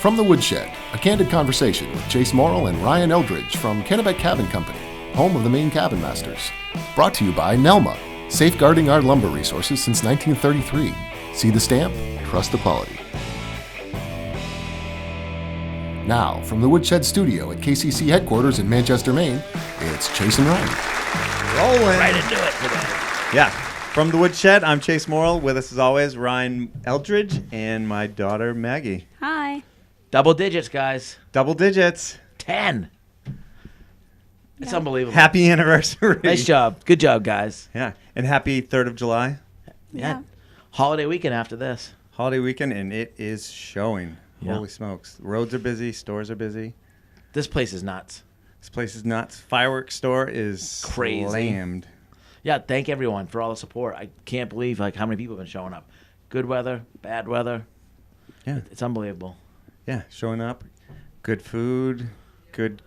From the Woodshed, a candid conversation with Chase Morrill and Ryan Eldridge from Kennebec Cabin Company, home of the Maine Cabin Masters. Brought to you by Nelma, safeguarding our lumber resources since 1933. See the stamp, trust the quality. Now, from the Woodshed studio at KCC headquarters in Manchester, Maine, it's Chase and Ryan. Rolling. Right into it today. Yeah. From the Woodshed, I'm Chase Morrill. With us as always, Ryan Eldridge and my daughter, Maggie. Hi. Double digits, guys. Double digits. 10. It's unbelievable. Happy anniversary. Nice job. Good job, guys. Yeah. And happy 3rd of July. Yeah. Holiday weekend after this. Holiday weekend, and it is showing. Yeah. Holy smokes. Roads are busy. Stores are busy. This place is nuts. This place is nuts. Fireworks store is Crazy. slammed. Yeah, thank everyone for all the support. I can't believe how many people have been showing up. Good weather, bad weather. Yeah. It's unbelievable. Yeah, showing up. Good food. Good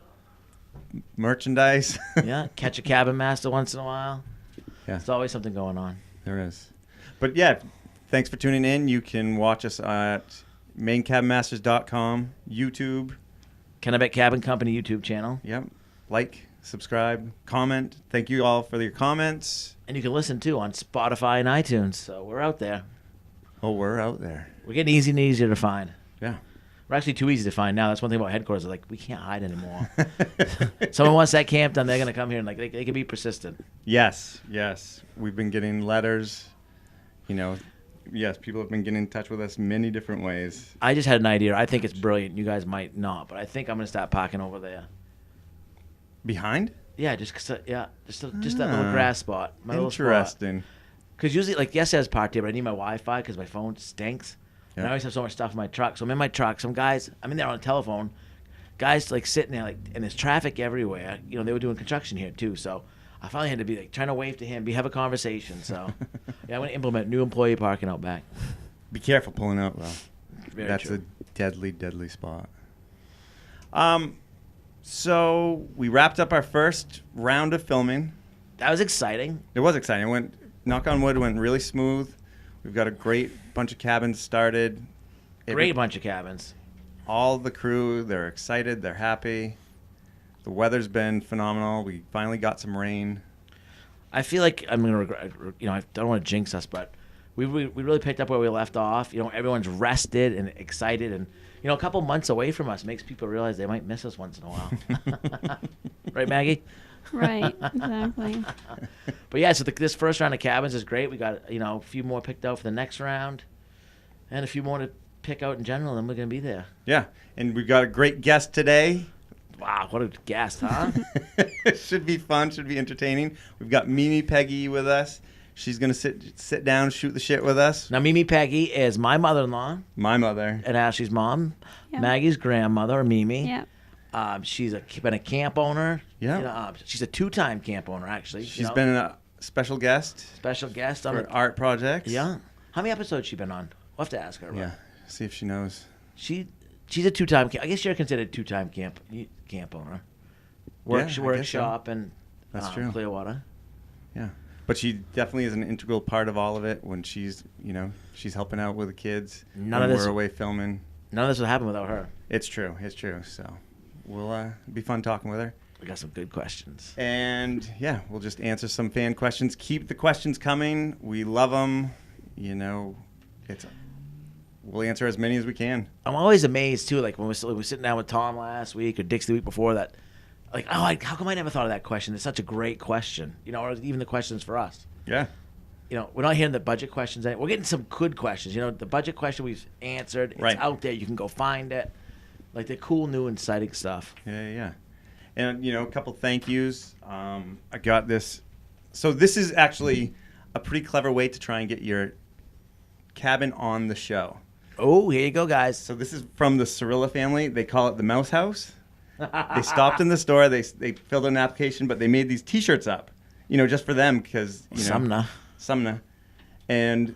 merchandise. Yeah, catch a cabin master once in a while. Yeah. There's always something going on. There is. But yeah, thanks for tuning in. You can watch us at mainecabinmasters.com, YouTube. Kennebec Cabin Company YouTube channel. Yep. Like, subscribe, comment. Thank you all for your comments. And you can listen, too, on Spotify and iTunes. So we're out there. Oh, we're out there. We're getting easier and easier to find. Yeah. We're actually too easy to find now. That's one thing about headquarters. Like, we can't hide anymore. Someone wants that camp done, they're going to come here, and they can be persistent. Yes. We've been getting letters. Yes, people have been getting in touch with us many different ways. I just had an idea. I think it's brilliant. You guys might not, but I think I'm going to start parking over there. Behind? Yeah, just that little grass spot. My Interesting. Because usually, like yesterday I was parked here, but I need my Wi-Fi because my phone stinks. Yeah. And I always have so much stuff in my truck. So I'm in my truck. Some guys, I'm in there on the telephone. Guys sitting there and there's traffic everywhere. They were doing construction here too. So I finally had to be trying to wave to him, have a conversation. So yeah, I'm going to implement new employee parking out back. Be careful pulling out, though. That's true. a deadly, deadly spot. So we wrapped up our first round of filming. That was exciting. It was exciting. It went, knock on wood, went really smooth. We've got a great bunch of cabins started. Great bunch of cabins. All the crew, they're excited. They're happy. The weather's been phenomenal. We finally got some rain. I feel like I'm gonna regret. I don't want to jinx us, but we really picked up where we left off. Everyone's rested and excited, and a couple months away from us makes people realize they might miss us once in a while. Right, Maggie? Right, exactly. But yeah, so this first round of cabins is great. We got a few more picked out for the next round, and a few more to pick out in general. And we're gonna be there. Yeah, and we've got a great guest today. Wow, what a guest, huh? Should be fun. Should be entertaining. We've got Mimi Peggy with us. She's gonna sit down, shoot the shit with us. Now, Mimi Peggy is my mother-in-law. My mother. And Ashley's mom. Yep. Maggie's grandmother, Mimi. Yeah. She's been a camp owner. Yeah. She's a 2-time camp owner, actually. She's been a special guest. Special guest on for art projects. Yeah. How many episodes she been on? We'll have to ask her. Yeah. See if she knows. She's a 2-time camp. I guess you're considered 2-time camp owner. Workshop and that's true. Clearwater. Yeah. But she definitely is an integral part of all of it when she's helping out with the kids. We're away filming. None of this would happen without her. It's true. So we'll be fun talking with her. We got some good questions. And yeah, we'll just answer some fan questions. Keep the questions coming. We love them. We'll answer as many as we can. I'm always amazed too, like when we're sitting down with Tom last week or Dix the week before that. How come I never thought of that question? It's such a great question, or even the questions for us. Yeah. We're not hearing the budget questions. We're getting some good questions. The budget question we've answered. It's right out there. You can go find it. Like the cool, new, exciting stuff. Yeah. And, a couple thank yous. I got this. So this is actually a pretty clever way to try and get your cabin on the show. Oh, here you go, guys. So this is from the Cirilla family. They call it the Mouse House. They stopped in the store. They filled out an application, but they made these T-shirts up, just for them because, Sumner. And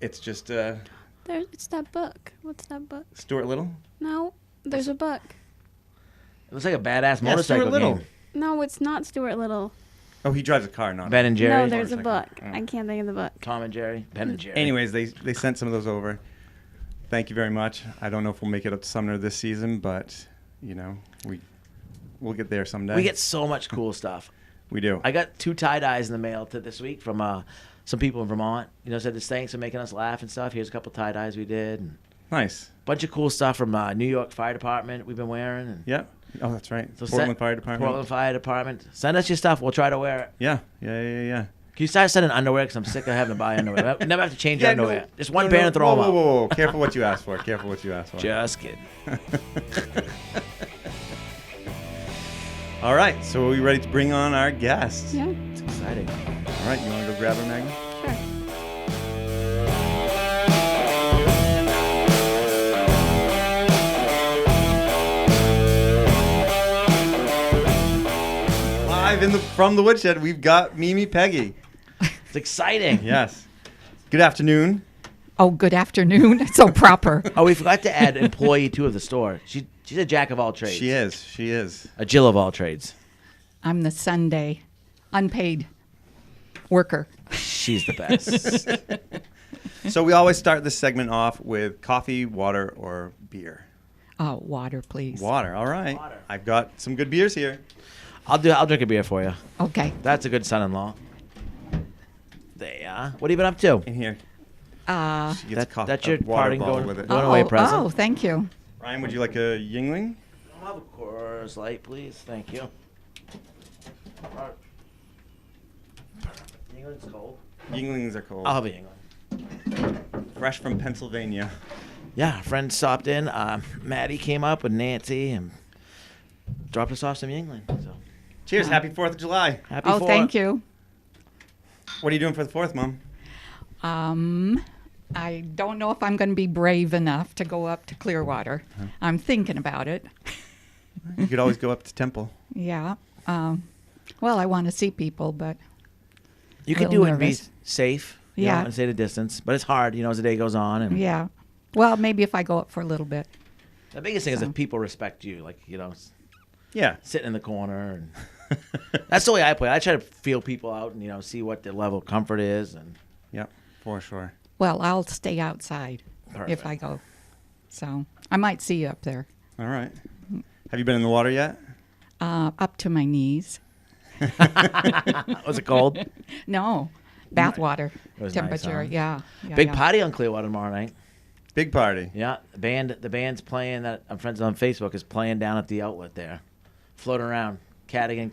it's just It's that book. What's that book? Stuart Little? No, there's a book. It looks like a badass motorcycle Stuart Little. game. No, it's not Stuart Little. Oh, he drives a car, not Ben and Jerry. No, there's a book. Oh. I can't think of the book. Tom and Jerry. Ben and Jerry. Anyways, they sent some of those over. thank you very much. I don't know if we'll make it up to Sumner this season, but, we'll get there someday. We get so much cool stuff. We do. I got 2 tie-dyes in the mail this week from some people in Vermont. Said this thanks for making us laugh and stuff. Here's a couple tie-dyes we did. And nice. Bunch of cool stuff from New York Fire Department we've been wearing. And Yep. Oh, that's right. So Portland Fire Department. Portland Fire Department. Send us your stuff. We'll try to wear it. Yeah. Can you start sending underwear? Because I'm sick of having to buy underwear. We never have to change Yeah, underwear. no, Just one pair and throw them out. Whoa. Careful what you ask for. Just kidding. All right. So are we ready to bring on our guest? Yeah. It's exciting. All right. You want to go grab her, Maggie? Sure. Live from the Woodshed, we've got Mimi Peggy. It's exciting. Yes. Good afternoon. Oh, good afternoon. So proper. Oh, we forgot to add employee 2 of the store. She's a jack of all trades. She is. A Jill of all trades. I'm the Sunday unpaid worker. She's the best. So we always start this segment off with coffee, water, or beer. Oh, water, please. Water, all right. Water. I've got some good beers here. I'll drink a beer for you. Okay. That's a good son-in-law. There you are. What have you been up to? In here. She gets That's your water parting bottle going, with it. going away present. Oh, thank you. Ryan, would you like a Yingling? I'll have a Coors Light, please. Thank you. England's cold. Yinglings are cold. I'll have a England. Fresh from Pennsylvania. Yeah, a friend stopped in. Maddie came up with Nancy and dropped us off some Yingling. So Cheers. Happy 4th of July. happy Oh, for thank you. What are you doing for the 4th, Mom? I don't know if I'm going to be brave enough to go up to Clearwater. I'm thinking about it. You could always go up to Temple. Yeah. Well, I want to see people, but You can little do it and be nervous. safe. Yeah. And stay the distance. But it's hard, as the day goes on. And yeah. Well, maybe if I go up for a little bit. the biggest thing is if people respect you, Yeah. sitting in the corner. And that's the way I play. I try to feel people out and, see what their level of comfort is. And Yep, for sure. Well, I'll stay outside if I go. So I might see you up there. All right. Have you been in the water yet? Up to my knees. was it cold? No, bath water It was nice, temperature. huh? Yeah. Big yeah. party on Clearwater tomorrow night. Big party. Yeah, the band's playing. That I'm friends on Facebook is playing down at the outlet there, floating around. Again,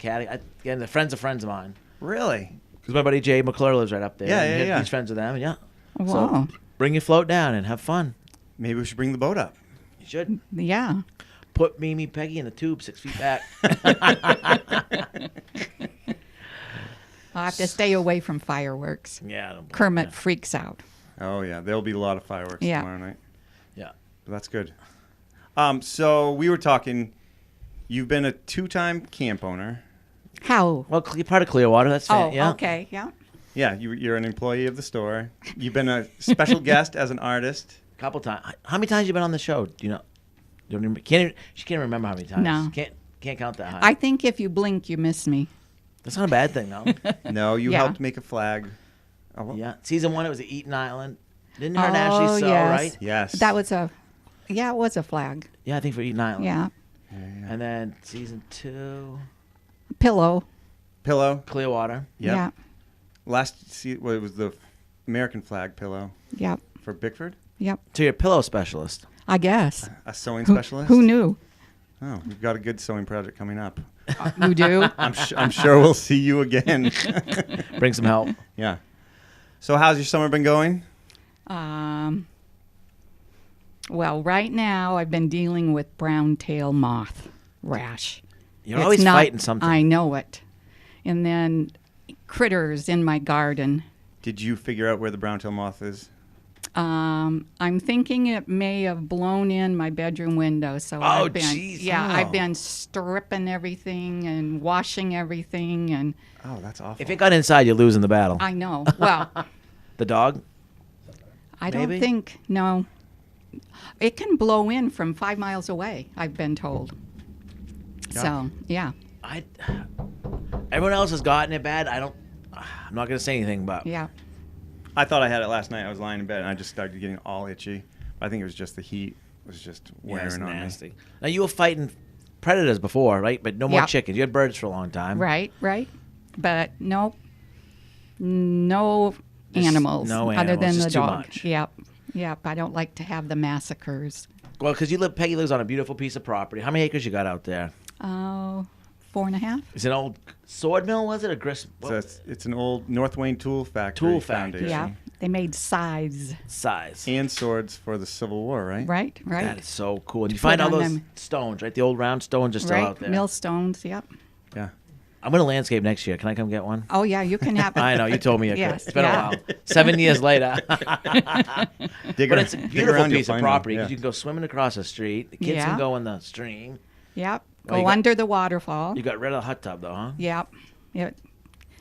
the friends of friends of mine. Really? Because my buddy Jay McClure lives right up there. Yeah, and yeah, yeah. He's friends with them. And Wow. So bring your float down and have fun. Maybe we should bring the boat up. You should Yeah. put Mimi Peggy in the tube 6 feet back. I'll have to stay away from fireworks. Yeah. I don't blame Kermit you. freaks out. Oh, yeah. There'll be a lot of fireworks Yeah. tomorrow night. Yeah. But that's good. So we were talking. You've been a 2-time camp owner. How? Well, you're part of Clearwater. That's Oh, yeah. okay. Yeah. Yeah, you're an employee of the store. You've been a special guest as an artist. Couple times. How many times you been on the show? Do you know? She can't remember how many times. No. Can't count that high. I think if you blink, you miss me. That's not a bad thing, though. No, you Yeah. helped make a flag. Oh, well, Yeah. Season 1, it was at Eaton Island. Didn't her naturally sew, yes. right? Yes. That was it was a flag. Yeah, I think for Eaton Island. Yeah. And then season 2, Pillow. Pillow. Clearwater. Yep. Yeah. It was the American flag pillow Yep. for Bickford. Yep. So you're a pillow specialist. I guess. A sewing Who, specialist. who knew? Oh, we've got a good sewing project coming up. You do? I'm sure we'll see you again. Bring some help. Yeah. So how's your summer been going? Well, right now I've been dealing with brown tail moth rash. You're It's always not- fighting something. I know it. And then critters in my garden. Did you figure out where the brown-tailed moth is? I'm thinking it may have blown in my bedroom window. So Oh, I've been, jeez. yeah, Oh. I've been stripping everything and washing everything, and Oh, that's awful. If it got inside, you're losing the battle. I know. Well, The dog? I don't Maybe? think no. It can blow in from 5 miles away. I've been told. Yeah. So yeah, Everyone else has gotten it bad. I'm not going to say anything, but yeah. I thought I had it last night. I was lying in bed and I just started getting all itchy. I think it was just the heat was just wearing on me. Now you were fighting predators before, right? But no more chickens. You had birds for a long time. Right. But no animals no other than animals, the just too dog. much. Yep. I don't like to have the massacres. Well, because Peggy lives on a beautiful piece of property. How many acres you got out there? Oh, 4.5. It's an old sword mill, was it? A grist? So it's an old North Wayne tool factory. Foundation. Yeah. They made scythes. And swords for the Civil War, right? Right. That is so cool. And you find all those stones, right? The old round stones are still out there. Millstones, yep. Yeah. I'm going to landscape next year. Can I come get one? Oh, yeah, you can have I know. You told me you Yes, could. It's been a while. 7 years later. But it's a beautiful piece of property because you can go swimming across the street. The kids can go in the stream. Yep. Well, Go under the waterfall. You got rid of the hot tub, though, huh? Yep.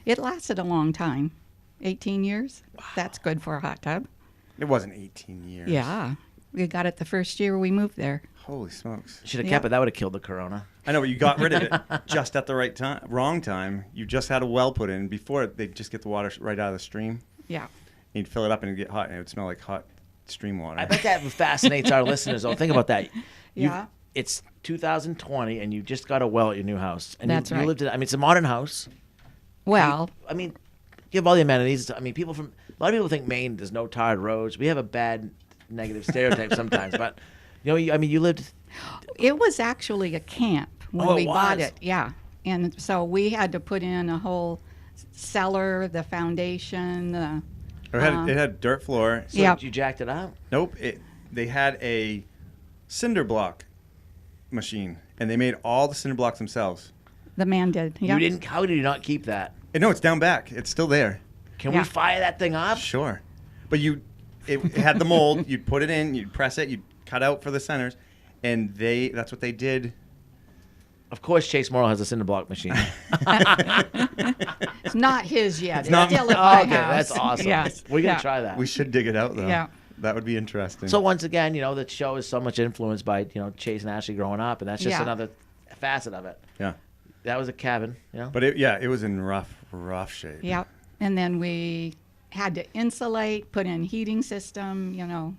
It lasted a long time. 18 years. Wow. That's good for a hot tub. It wasn't 18 years. Yeah. We got it the first year we moved there. Holy smokes. Should have kept it. That would have killed the corona. I know, but you got rid of it just at the right time. Wrong time. You just had a well put in. Before, they'd just get the water right out of the stream. Yeah. And you'd fill it up and it'd get hot, and it would smell like hot stream water. I bet that fascinates our listeners, though. Think about that. Yeah. It's 2020, and you just got a well at your new house. And That's right. You lived in, it's a modern house. Well. You have all the amenities. A lot of people think Maine, there's no tarred roads. We have a bad negative stereotype sometimes. But, you lived. It was actually a camp when we bought was? it. Yeah. And so we had to put in a whole cellar, the foundation. It had dirt floor. So you jacked it out? Nope. They had a cinder block machine, and they made all the cinder blocks themselves. The man did. Yep. How did you not keep that? No, it's down back. It's still there. Can we fire that thing up? Sure. But it had the mold. You'd put it in, you'd press it, you'd cut out for the centers, and that's what they did. Of course, Chase Morrill has a cinder block machine. It's not his yet. It's not still at my house. That's awesome. Yes. We're going to try that. We should dig it out, though. Yeah. That would be interesting. So once again, the show is so much influenced by, Chase and Ashley growing up, and that's just another facet of it. Yeah. That was a cabin, But it was in rough shape. Yep. And then we had to insulate, put in heating system,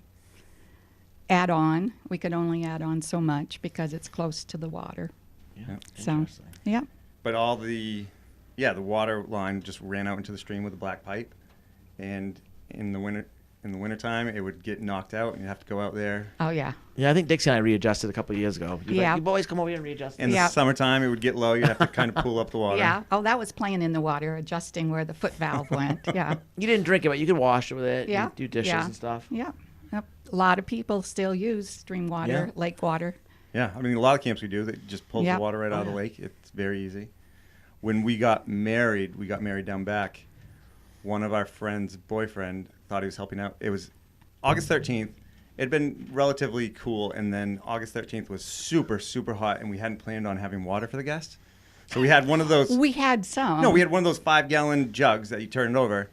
add on. We could only add on so much because it's close to the water. Yeah. So, yeah. But all the water line just ran out into the stream with a black pipe, and in the wintertime, it would get knocked out, and you'd have to go out there. Oh, yeah. Yeah, I think Dixie and I readjusted a couple of years ago. Yeah. You boys come over here and readjust. In the summertime, it would get low. You'd have to kind of pull up the water. Yeah. Oh, that was playing in the water, adjusting where the foot valve went. Yeah. You didn't drink it, but you could wash with it. Yeah. And do dishes and stuff. Yeah. Yep. A lot of people still use stream water, lake water. Yeah. A lot of camps we do, that just pulls the water right out of the lake. It's very easy. When we got married down back. One of our friends' boyfriend thought he was helping out. It was August 13th. It had been relatively cool, and then August 13th was super, super hot, and we hadn't planned on having water for the guests. So we had one of those. We had some. No, we had one of those 5-gallon jugs that you turn over,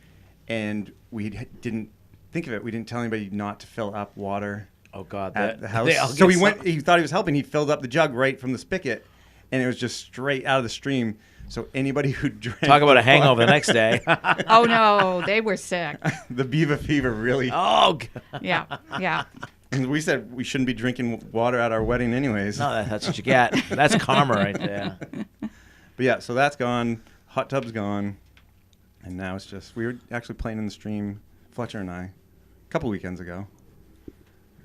and we didn't think of it. We didn't tell anybody not to fill up water. Oh God, at the house. So he went. He thought he was helping. He filled up the jug right from the spigot, and it was just straight out of the stream. So anybody who drank. Talk about a hangover the next day. Oh no, they were sick. The beaver fever really. Oh God. Yeah. And we said we shouldn't be drinking water at our wedding anyways. No, that's what you get. That's karma right there. But yeah, so that's gone. Hot tub's gone. And now it's just, we were actually playing in the stream, Fletcher and I, a couple weekends ago.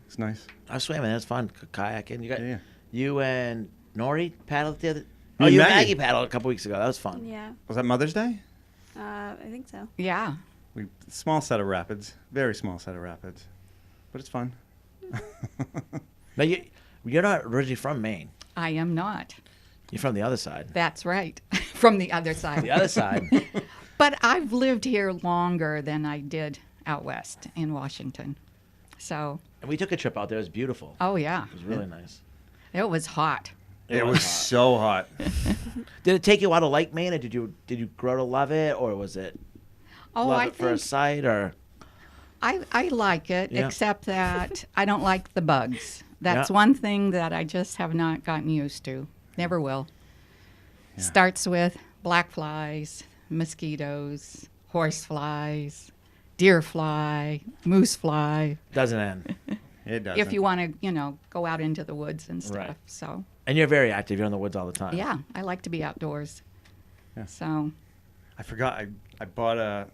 It's nice. I was swimming. It was fun. Kayaking. Yeah. You and Nori paddled the other. Me and you and Maggie. Maggie paddled a couple weeks ago. That was fun. Yeah. Was that Mother's Day? I think so. Yeah. Small set of rapids. Very small set of rapids. But it's fun. Now, you're not originally from Maine. I am not. You're from the other side. That's right. From the other side. The other side. But I've lived here longer than I did out west in Washington. So. And we took a trip out there. It was beautiful. Oh, yeah. It was really nice. It was hot. It was so hot. Did it take you a while to like Maine, or did you grow to love it, or was it love I at first sight, or? I like it, Yeah. except that I don't like the bugs. That's Yeah. one thing that I just have not gotten used to. Never will. Yeah. Starts with black flies, mosquitoes, horse flies, deer fly, moose fly. Doesn't end. It doesn't. if you want to, go out into the woods and stuff. Right. So, And you're very active. You're in the woods all the time. yeah, I like to be outdoors. Yeah. So, I forgot. I bought a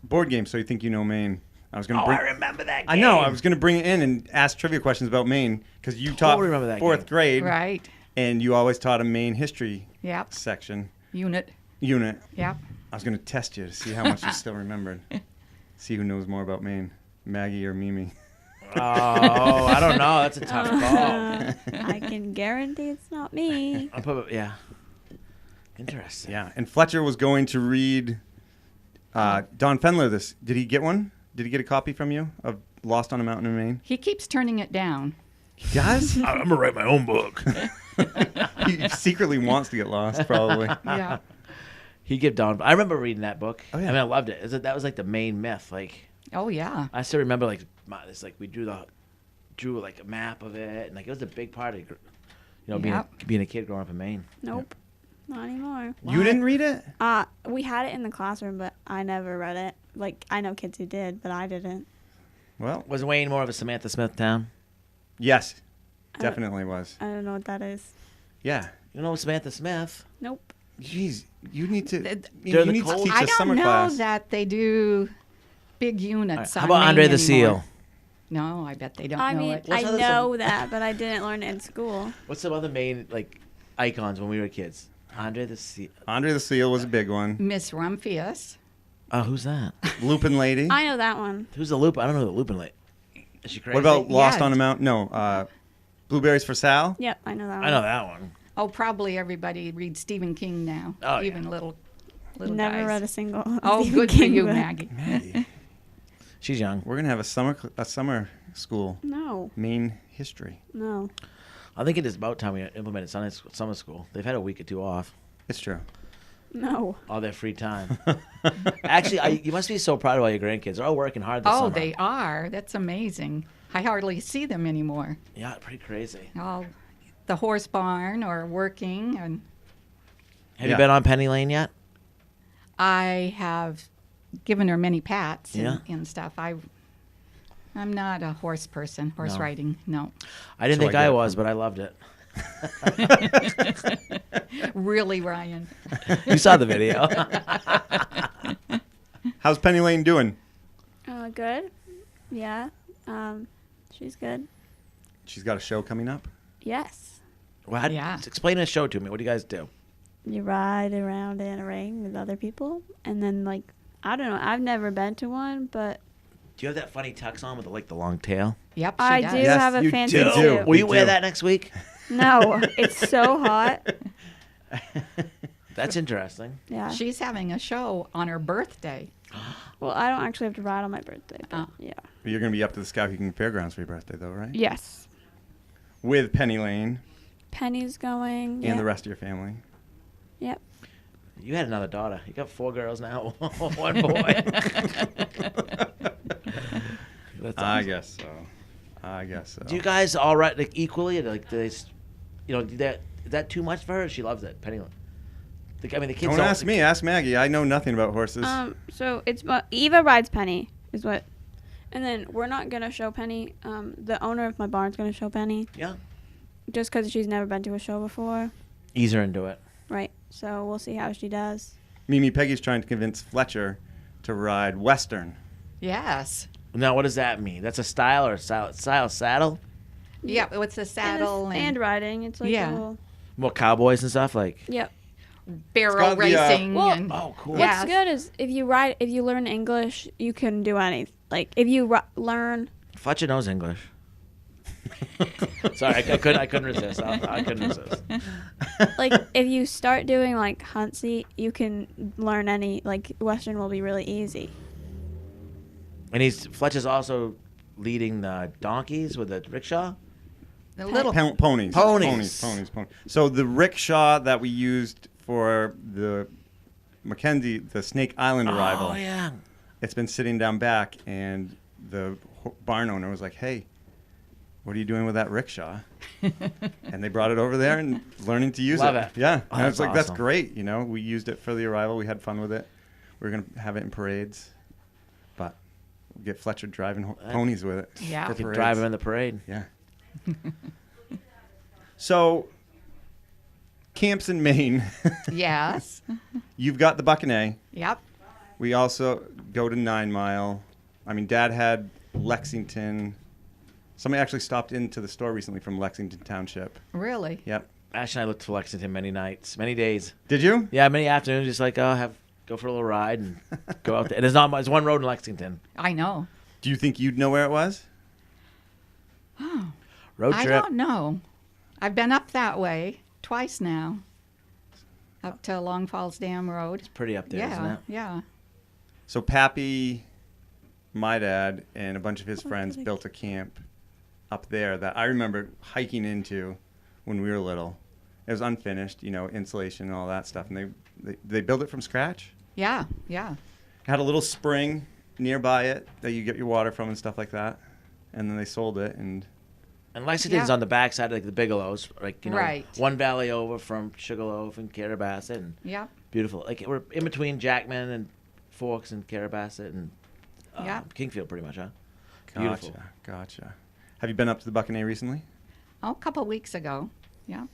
board game, So You Think You Know Maine. I was going to Oh, bring. I remember that game. I know. I was going to bring it in and ask trivia questions about Maine because you taught remember that fourth game. grade, right. and you always taught a Maine history Yep. section Unit. unit. Yep. I was going to test you to see how much you still remembered. See who knows more about Maine, Maggie or Mimi. Oh, I don't know. That's a tough call. I can guarantee it's not me. Yeah. Interesting. Yeah, and Fletcher was going to read Don Fendler this. Did he get one? Did he get a copy from you of Lost on a Mountain in Maine? He keeps turning it down. He does? I'm going to write my own book. He secretly wants to get lost, probably. Yeah. He give Don. I remember reading that book. Oh, yeah. I mean, I loved it. That was like the main myth. Like, Oh, yeah. I still remember it's like we drew like a map of it, and like it was a big part of being a kid growing up in Maine. Nope. Not anymore. You didn't read it? We had it in the classroom, but I never read it. Like, I know kids who did, but I didn't. Well, Was Wayne more of a Samantha Smith town? yes, definitely was. I don't know what that is. Yeah. You know Samantha Smith? Nope. Jeez, you need to. You During the need to cold- teach I a don't summer know class. that they do big units. How on about Maine Andre the anymore. Seal? No, I bet they don't I know mean, it. What's I other know that, but I didn't learn it in school. What's some other Maine like icons when we were kids? Andre the Seal. Andre the Seal was a big one. Miss Rumphius. Oh, who's that? Lupin Lady. I know that one. Who's the Loop? I don't know who the Lupin Lady. Is she crazy? What about Lost Yeah. on a Mountain? No, Blueberries for Sal. Yep, I know that one. I know that one. Oh, probably everybody reads Stephen King now. Oh, even yeah. little Never guys. read a single. Oh, Stephen good for King you, book. Maggie. Maggie. She's young. We're gonna have a summer school, No, Maine history. no. I think it is about time we implemented summer school. They've had a week or two off. It's true. No. All their free time. Actually, you must be so proud of all your grandkids. They're all working hard this Oh, summer. they are. That's amazing. I hardly see them anymore. Yeah, pretty crazy. All the horse barn or working, and Have Yeah. you been on Penny Lane yet? I have given her many pats Yeah. and stuff. I'm not a horse person. Horse No. riding, no. I didn't So think I I get it was, from- but I loved it. Really, Ryan. You saw the video. How's Penny Lane doing? Good. Yeah. She's good. She's got a show coming up. Yes. Well, Yeah. Explain the show to me. What do you guys do? You ride around in a ring with other people, and then I don't know. I've never been to one, but Do you have that funny tux on with the long tail? Yep, she I does. do Yes, have a you fancy do. suit. Will you Me wear too. that next week? No, it's so hot. That's interesting. Yeah. She's having a show on her birthday. Well, I don't actually have to ride on my birthday. But Oh. yeah. You're gonna be up to the Scout King Fairgrounds for your birthday, though, right? Yes. With Penny Lane Penny's going. and the rest of your family. Yep. You had another daughter. You got 4 girls now, 1 boy. That's I awesome. guess so. I guess so. Do you guys all right equally? Do they, is that too much for her? She loves it, Penny Lane. The kids Don't ask me. Ask Maggie. I know nothing about horses. So it's Eva rides Penny is what, and then we're not gonna show Penny. The owner of my barn's gonna show Penny Yeah. just because she's never been to a show before, Ease her into it. right? So we'll see how she does. Mimi Peggy's trying to convince Fletcher to ride Western. Yes. Now, what does that mean? That's a style or a style saddle? Yeah, it's a saddle and and riding. It's like Yeah. a little, More cowboys and stuff like. yep. barrel got the, racing. Well, and Oh, cool. Yeah. What's good is if you learn English, you can do anything. Like if you learn. Fletcher knows English. Sorry, I couldn't resist. I couldn't resist. Like if you start doing like hunt seat, you can learn any Western will be really easy. And Fletcher's also leading the donkeys with the rickshaw. the little Ponies. Ponies. Ponies. So the rickshaw that we used for the Mackenzie, the Snake Island arrival, Oh yeah. it's been sitting down back, and the barn owner was like, "Hey, what are you doing with that rickshaw?" And they brought it over there and learning to use Love it. it. Yeah, Oh, and I was that's like, "That's awesome. great." We used it for the arrival. We had fun with it. We were gonna have it in parades, but get Fletcher driving ponies with it. Yeah. for You could parades. drive him in the parade. Yeah. So, camps in Maine. Yes. You've got the Buccaneer. Yep. We also go to 9 Mile. I mean, Dad had Lexington. Somebody actually stopped into the store recently from Lexington Township. Really? Yep. Ash and I looked to Lexington many nights, many days. Did you? Yeah, many afternoons, just like, go for a little ride and go out there. And it's one road in Lexington. I know. Do you think you'd know where it was? Road I trip. don't know. I've been up that way twice now. Up to Long Falls Dam Road. Pretty up there, isn't Yeah, it? yeah. So Pappy, my dad, and a bunch of his friends built a camp up there that I remember hiking into when we were little. It was unfinished, insulation and all that stuff. And they built it from scratch. Yeah, yeah. Had a little spring nearby it that you get your water from and stuff like that. And then they sold it. And Lexington's Yeah. on the backside, like the Bigelows, like Right. one valley over from Sugarloaf and Carabasset, and Yeah. beautiful. Like we're in between Jackman and Forks and Carabasset and Yeah. Kingfield, pretty much, huh? Beautiful. Gotcha. Have you been up to the Buccaneer recently? Oh, a couple weeks ago. Yeah.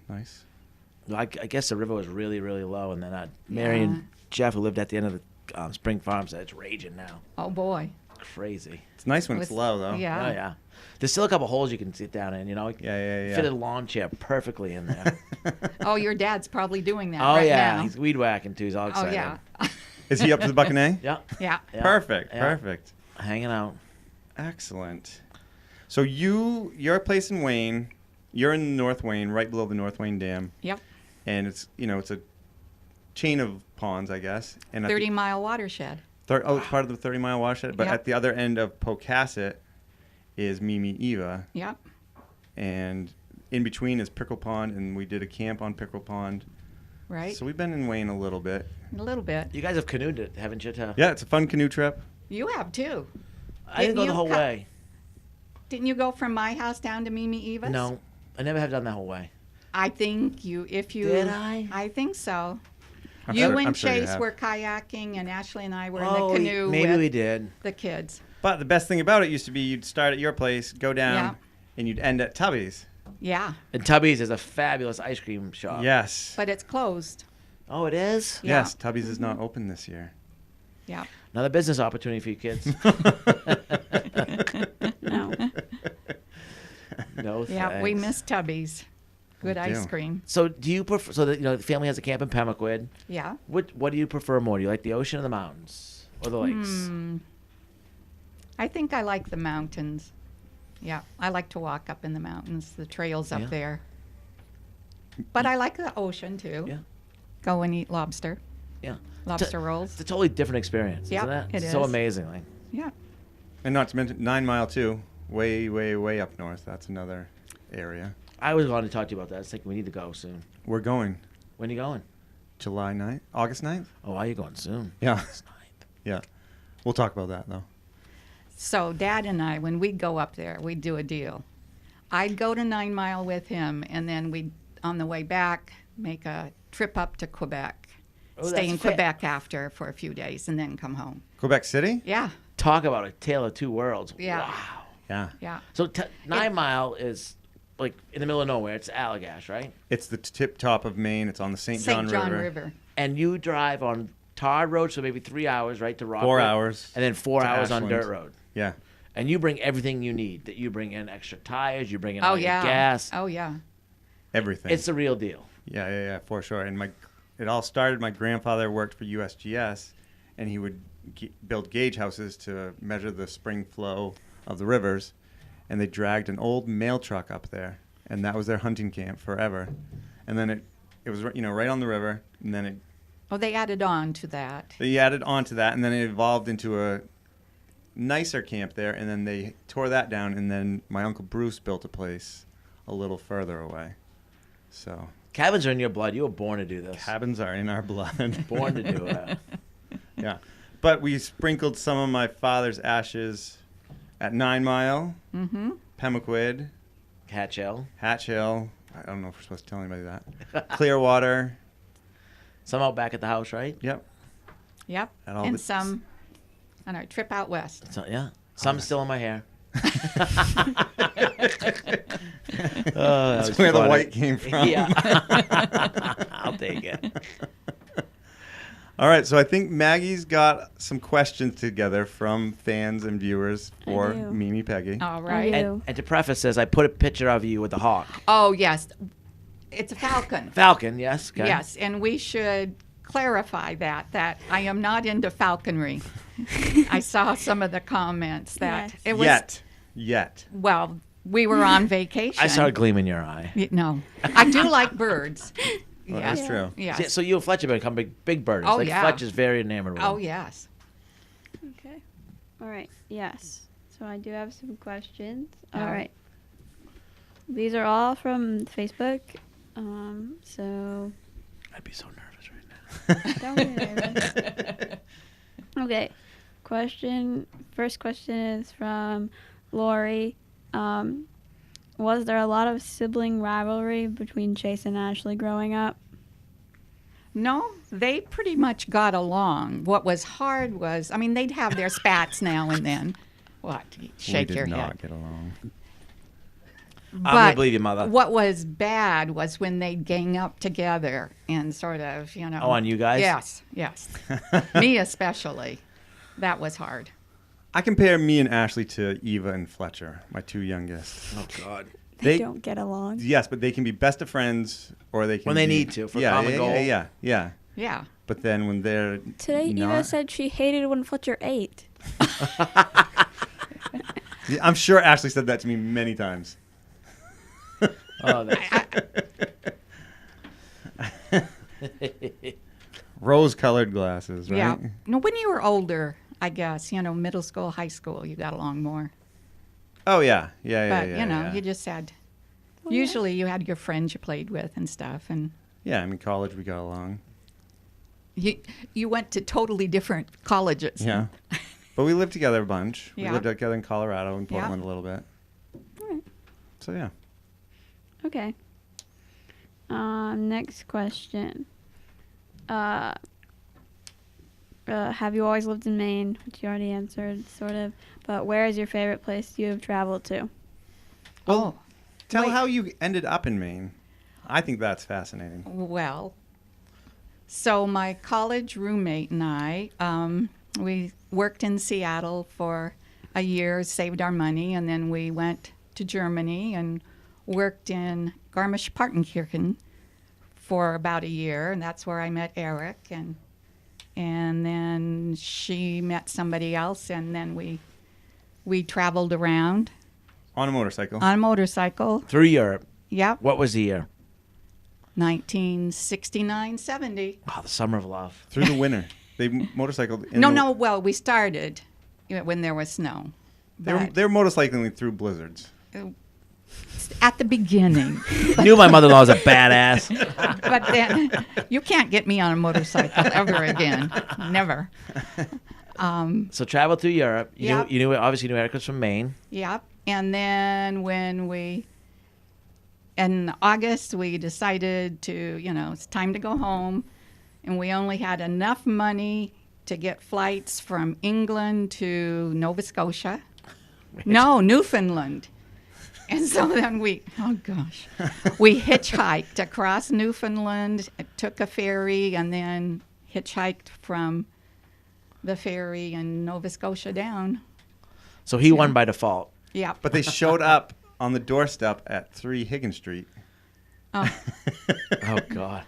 Nice. Well, I guess the river was really, really low, and then Mary and Jeff, who lived at the end of the Spring Farm, said it's raging now. Oh, boy. Crazy. It's nice when it's With- low, though. Yeah. Oh yeah. There's still a couple holes you can sit down in. Yeah. Fit a lawn chair perfectly in there. Oh, your dad's probably doing that Oh right yeah, now. he's weed whacking too. He's all Oh, excited. yeah. Is he up to the Buccaneer? Yeah. Yeah. Yeah. Perfect. Yeah. Perfect. Hanging out. Excellent. So your place in Wayne, you're in North Wayne, right below the North Wayne Dam, Yep. and it's a chain of ponds, I guess. And at 30-mile watershed. it's part of the 30-mile watershed. But Yep. at the other end of Pocasset is Mimi Eva, Yep. and in between is Pickle Pond, and we did a camp on Pickle Pond. Right? So we've been in Wayne a little bit. A little bit. You guys have canoed it, haven't you? Yeah, it's a fun canoe trip. You have, too. I didn't go Didn't the you whole cut- way. Didn't you go from my house down to Mimi Eva's? No, I never have done that whole way. I think if you... Did I? I think so. I'm You sure- and I'm sure you Chase have. were kayaking, and Ashley and I were in Oh, the canoe maybe with we did. the kids. But the best thing about it used to be you'd start at your place, go down, Yeah. and you'd end at Tubby's. Yeah, And Tubby's is a fabulous ice cream shop. Yes. but it's closed. Oh, it is? Yeah. Yes, Tubby's is not open this year. Yeah. Another business opportunity for you kids. No. No Yeah, we thanks. miss Tubby's. Good We ice do. cream. So do you prefer, the family has a camp in Pemaquid. Yeah. What do you prefer more? Do you like the ocean or the mountains? Or the lakes? I think I like the mountains. Yeah, I like to walk up in the mountains, the trails up Yeah. there. But I like the ocean too. Yeah. Go and eat lobster. Yeah. Lobster It's rolls. a totally different experience, Yeah, isn't it? it It's so is. amazing. Like, Yeah. And not to mention 9 Mile too, way, way, way up north. That's another area. I was going to talk to you about that. I was thinking we need to go soon. We're going When are you going? July 9th, August 9th? Oh, why are you going soon? Yeah. August 9th. Yeah. We'll talk about that though. So Dad and I, when we'd go up there, we'd do a deal. I'd go to 9 Mile with him, and then we'd, on the way back, make a trip up to Quebec. Oh, Stay that's in fair. Quebec after for a few days, and then come home. Quebec City? Yeah, Talk about a tale of two worlds. Yeah. Wow. Yeah. yeah. So 9 Mile is like in the middle of nowhere. It's Allagash, right? It's the tip top of Maine. It's on the St. St. John River. And you drive on tar road, so maybe 3 hours, right, to Rockwood. 4 hours. And then 4 to hours on Ashland. dirt road. Yeah. And you bring everything you need. That you bring in extra tires, you bring in Oh, all your yeah. gas. Oh, yeah. Everything. It's the real deal. Yeah, for sure. And it all started, my grandfather worked for USGS, and he would build gauge houses to measure the spring flow of the rivers, and they dragged an old mail truck up there, and that was their hunting camp forever. And then it was right on the river, and then Oh, they added on to that. they added on to that, and then it evolved into a nicer camp there, and then they tore that down, and then my Uncle Bruce built a place a little further away. So Cabins are in your blood. You were born to do this. cabins are in our blood. Born to do it. Yeah. But we sprinkled some of my father's ashes at 9 Mile, Pemaquid, Hatch Hill. Hatch Hill. I don't know if we're supposed to tell anybody that. Clearwater. Some out back at the house, right? Yep. Yep. And all And the- some on our trip out west. So, yeah. Some still in my hair. That's where the white came from. Yeah. I'll take it. All right, so I think Maggie's got some questions together from fans and viewers for do. Mimi Peggy. All right. I do. And to preface this, I put a picture of you with the hawk. Oh, yes. It's a falcon. Falcon, yes. Okay. Yes, and we should clarify that I am not into falconry. I saw some of the comments that Yes. it was Yet. well, we were on vacation. I saw a gleam in your eye. No. I do like birds. Well, Yes. that's true. Yes. So you and Fletcher become big birders. Oh, like yeah. Fletcher's very enamored with Oh, them. yes. Okay. All right. Yes. So I do have some questions. Oh. All right. These are all from Facebook. So I'd be so nervous right now. don't be nervous. Okay. First question is from Lori. Was there a lot of sibling rivalry between Chase and Ashley growing up? No, they pretty much got along. What was hard was, I mean, they'd have their spats now and then. What? Shake we your did not head. get along. I'm going to believe you, Mother. What was bad was when they'd gang up together and sort of, Oh, on you guys? Yes. Me especially. That was hard. I compare me and Ashley to Eva and Fletcher, my two youngest. Oh, God. They don't get along. Yes, but they can be best of friends, or they can When they be- need to, for yeah, common yeah, goal. Yeah. Yeah. But then when they're Today, not, Eva said she hated when Fletcher ate. Yeah, I'm sure Ashley said that to me many times. Oh, Rose-colored glasses, right? Yeah. No, when you were older, I guess, middle school, high school, you got along more. Oh yeah. But, Yeah. you just had, Well, yeah. usually you had your friends you played with and stuff. And Yeah, I mean, college we got along. you went to totally different colleges. Yeah. But we lived together a bunch. We Yeah. lived together in Colorado and Yeah. Portland a little bit. Alright. So yeah. Okay. Next question. Have you always lived in Maine? Which you already answered, sort of. But where is your favorite place you have traveled to? Oh, Tell Wait. how you ended up in Maine. I think that's fascinating. well. So my college roommate and I, we worked in Seattle for a year, saved our money, and then we went to Germany and worked in Garmisch-Partenkirchen for about a year, and that's where I met Eric, and then she met somebody else, and then we traveled around On a motorcycle. on a motorcycle. Through Europe. Yep, What was the year? 1969, 70. Oh, the summer of love. Through the winter. They motorcycled. In No, well, we started when there was snow. They were But motorcycling through blizzards. at the beginning. Knew my mother-in-law was a badass. But then you can't get me on a motorcycle ever again. Never. So traveled through Europe. Yeah. You knew obviously you knew Eric was from Maine. Yep. And then in August, we decided to, it's time to go home. And we only had enough money to get flights from England to Nova Scotia. No, Newfoundland. And so then we hitchhiked across Newfoundland, took a ferry, and then hitchhiked from the ferry in Nova Scotia down. So he won by default. Yeah. But they showed up on the doorstep at 3 Higgins Street. Oh, Oh, God.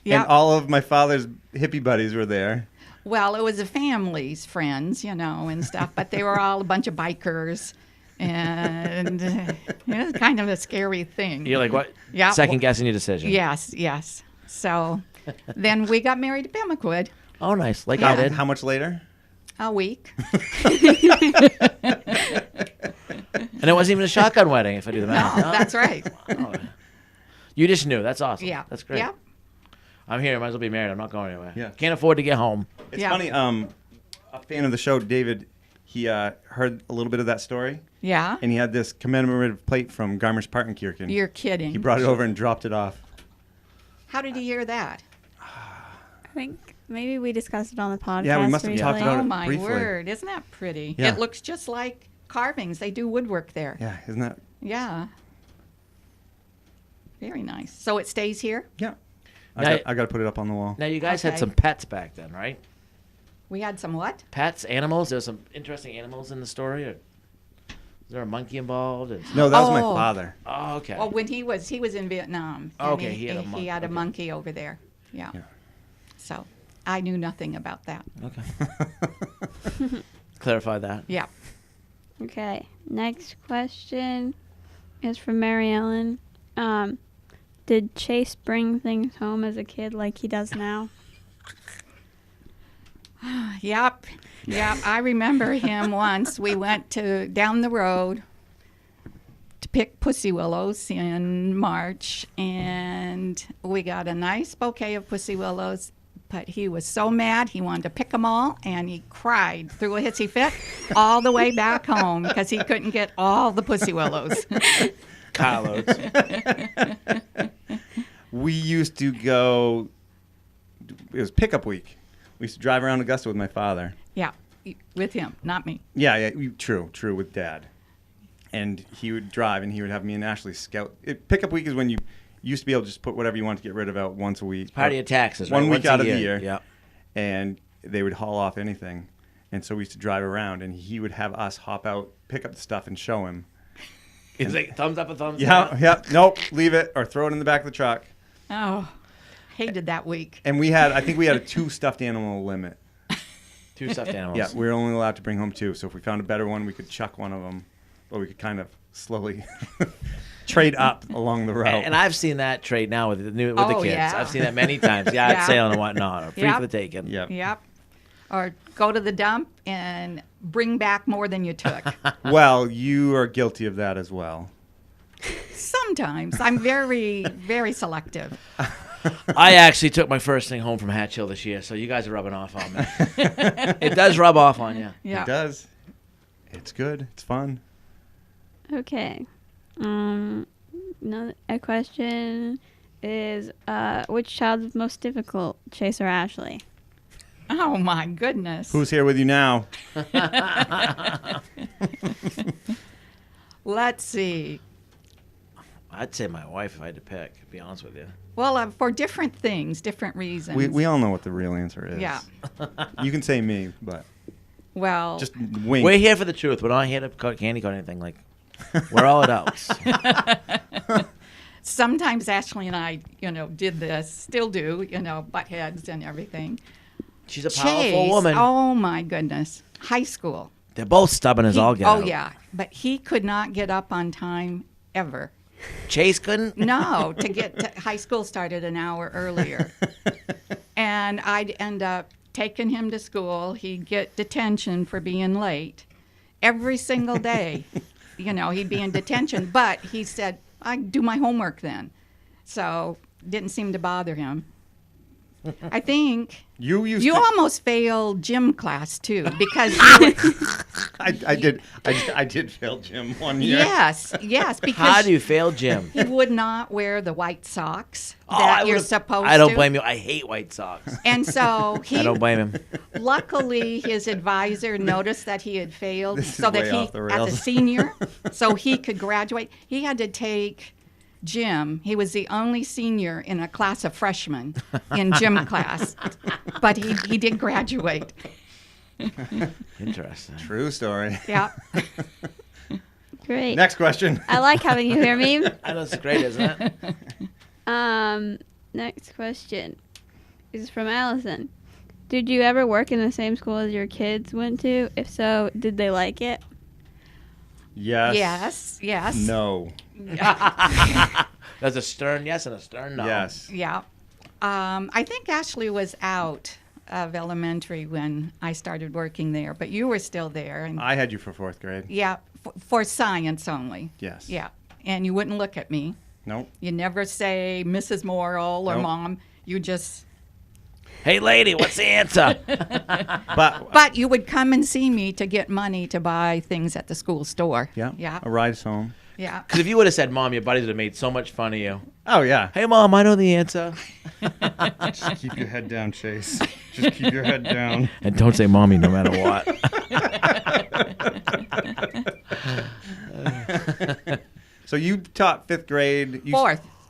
yeah. And all of my father's hippie buddies were there. Well, it was a family's friends, and stuff, but they were all a bunch of bikers. And it was kind of a scary thing. You're like, what? Yeah. Second guessing your decision. Yes. So then we got married at Pemaquid Oh, nice. Like Yeah. I did. How much later? a week. And it wasn't even a shotgun wedding, if I do the No, math. that's right. Oh. You just knew. That's awesome. Yeah. That's great. Yeah. I'm here. I might as well be married. I'm not going anywhere. Yeah. Can't afford to get home. It's Yeah. funny. A fan of the show, David, he heard a little bit of that story, Yeah. and he had this commemorative plate from Garmisch-Partenkirchen. You're kidding. He brought it over and dropped it off. How did he hear that? I think Maybe we discussed it on the podcast. Yeah, we must have talked about it Oh, my briefly. word. Isn't that pretty? Yeah. It looks just like carvings. They do woodwork there. Yeah, isn't that? Yeah. Very nice. So it stays here? Yeah. Now- I got to put it up on the wall. Now, you guys had Okay. some pets back then, right? We had some what? Pets, animals. There's some interesting animals in the story. Or is there a monkey involved? No, that was my Oh. father. Oh, okay. Well, when he was in Vietnam. and Okay, he had a monkey. He had a Okay. monkey over there. Yeah. Yeah. So I knew nothing about that. Okay. Clarify that. Yeah. Okay. Next question is from Mary Ellen. Did Chase bring things home as a kid like he does now? Yep. Yep. I remember him once. We went down the road to pick pussy willows in March, and we got a nice bouquet of pussy willows. But he was so mad, he wanted to pick them all, and he cried, threw a hissy fit all the way back home because he couldn't get all the pussy willows. Carloads. We used to go. It was pickup week. We used to drive around Augusta with my father. Yeah, with him, not me. Yeah, true, with Dad. And he would drive, and he would have me and Ashley scout. Pickup week is when you used to be able to just put whatever you wanted to get rid of out once a week. Part of your taxes, right? One week Once a out of the year. Yeah. And they would haul off anything. And so we used to drive around, and he would have us hop out, pick up the stuff, and show him. Is it thumbs up or thumbs down? Yeah, nope, leave it, or throw it in the back of the truck. Oh, hated that week. And I think we had a 2 stuffed animal limit. 2 stuffed animals. Yeah, we were only allowed to bring home 2. So if we found a better one, we could chuck one of them, or we could kind of slowly trade up along the route. And I've seen that trade now with the Oh, kids. yeah. I've seen that many times. Yard Yeah. sale and whatnot, or free Yep. for the taking. Yep. Yep. Or go to the dump and bring back more than you took. Well, you are guilty of that as well. Sometimes. I'm very, very selective. I actually took my first thing home from Hatch Hill this year, so you guys are rubbing off on me. It does rub off on you. Yeah. It does. It's good. It's fun. Okay. A question is, which child is most difficult, Chase or Ashley? Oh, my goodness. Who's here with you now? Let's see. I'd say my wife if I had to pick, to be honest with you. Well, for different things, different reasons. We all know what the real answer is. Yeah. You can say me, but Well, just wink. We're here for the truth. We're not here to candy coat anything. Like, we're all adults. sometimes Ashley and I, did this, still do, butt heads and everything. She's a powerful Chase, woman. oh my goodness. High school. They're both stubborn as all get Oh, out. yeah. But he could not get up on time ever. Chase couldn't? No, to get to high school started an hour earlier. And I'd end up taking him to school. He'd get detention for being late every single day. He'd be in detention. But he said, I do my homework then. So didn't seem to bother him. I think You used you to. almost failed gym class too because I did fail gym one year. yes, because How do you fail Jim? he would not wear the white socks Oh, that I you're would've- supposed to. I don't blame you. I hate white socks. And so I don't blame him. luckily his advisor noticed that he had failed This is so that way he, off the as a rails. senior, so he could graduate. He had to take gym. He was the only senior in a class of freshmen in gym class, but he did graduate. Interesting. True story. Yeah. Great. Next question. I like having you here, Mimi. I know it's great, isn't it? Next question is from Allison. Did you ever work in the same school as your kids went to? If so, did they like it? Yes. Yes. No. There's a stern yes and a stern no. Yes. Yeah. I think Ashley was out of elementary when I started working there, but you were still there. And I had you for 4th grade. yeah, for science only. Yes. Yeah. And you wouldn't look at me. Nope. You never say Mrs. Morrill or Nope. Mom. You just, Hey, lady, what's the answer? but you would come and see me to get money to buy things at the school store. Yeah. Yeah. A ride home. Yeah. Because if you would have said Mom, your buddies would have made so much fun of you. Oh yeah. Hey, Mom, I know the answer. Just keep your head down, Chase. Just keep your head down. And don't say mommy no matter what. So you taught 5th grade.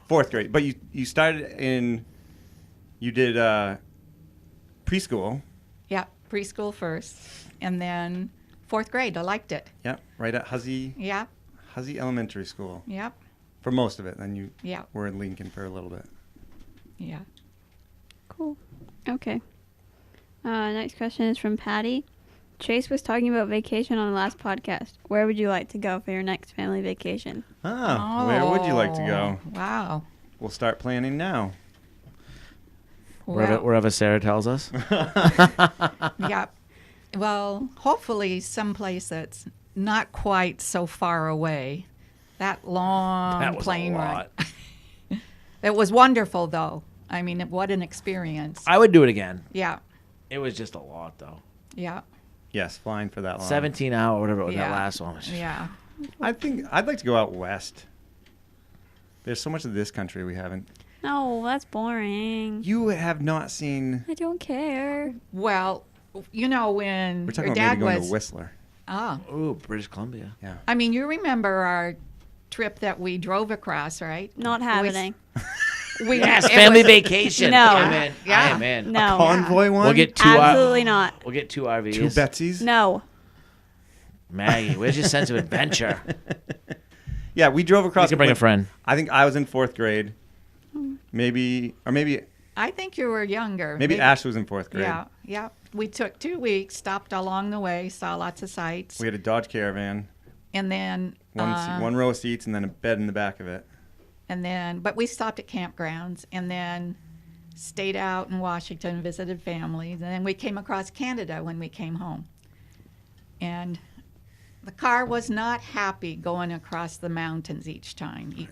Fourth grade. But you started you did preschool. Yeah, preschool first, and then 4th grade. I liked it. Yep, right at Huzzy Yeah, Elementary School. yep, For most of it. Then you yeah, were in Lincoln for a little bit. yeah. Cool. Okay. Next question is from Patty. Chase was talking about vacation on the last podcast. Where would you like to go for your next family vacation? Where would you like to go? Wow. We'll start planning now. Wherever Sarah tells us. Yeah. Well, hopefully someplace that's not quite so far away. That long That was plane a ride. lot. It was wonderful, though. I mean, what an experience. I would do it again. Yeah. It was just a lot, though. Yeah. Yes, flying for that long. 17 hour, whatever it was, that Yeah. last one. Was Yeah. I think I'd like to go out west. There's so much of this country we haven't. No, that's boring. You have not seen. I don't care. Well, you know, when We're talking your about dad maybe going was. to Whistler. Ah. Ooh, British Columbia. Yeah. I mean, you remember our trip that we drove across, right? Not happening. We Yes, it family was- vacation. No. I'm in. Yeah. I am in. No. Convoy one. We'll get Absolutely not. We'll get 2 RVs. 2 Betsy's. No. Maggie, where's your sense of adventure? Yeah, we drove across. You can bring a friend. I think I was in 4th grade. Maybe I think you were younger. maybe Ash was in 4th grade. Yeah, yeah. We took 2 weeks, stopped along the way, saw lots of sights, We had a Dodge Caravan, and then one row of seats, and then a bed in the back of it. but we stopped at campgrounds, and then stayed out in Washington, visited families, and then we came across Canada when we came home. And the car was not happy going across the mountains each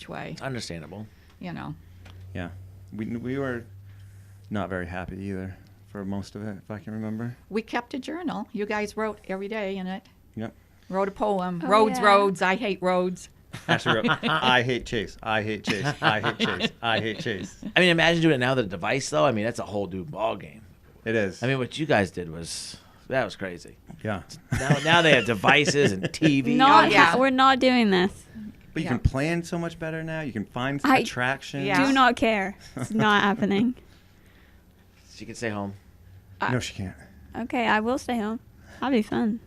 way. Understandable. You know. Yeah, we were not very happy either for most of it, if I can remember. We kept a journal. You guys wrote every day in it. Yep. Wrote a poem. Oh, Roads, yeah. roads, I hate roads. Ashley wrote, I hate Chase. I hate Chase. I hate Chase. I hate Chase. I mean, imagine doing it now with a device, though. I mean, that's a whole new ball game. It is. I mean, what you guys did was crazy. yeah. Now they have devices and TV. Not. yeah. We're not doing this. But you Yeah. can plan so much better now. You can find I- attractions. Yeah. Do not care. It's not happening. She can stay home. No, she can't. Okay, I will stay home. That'll be fun.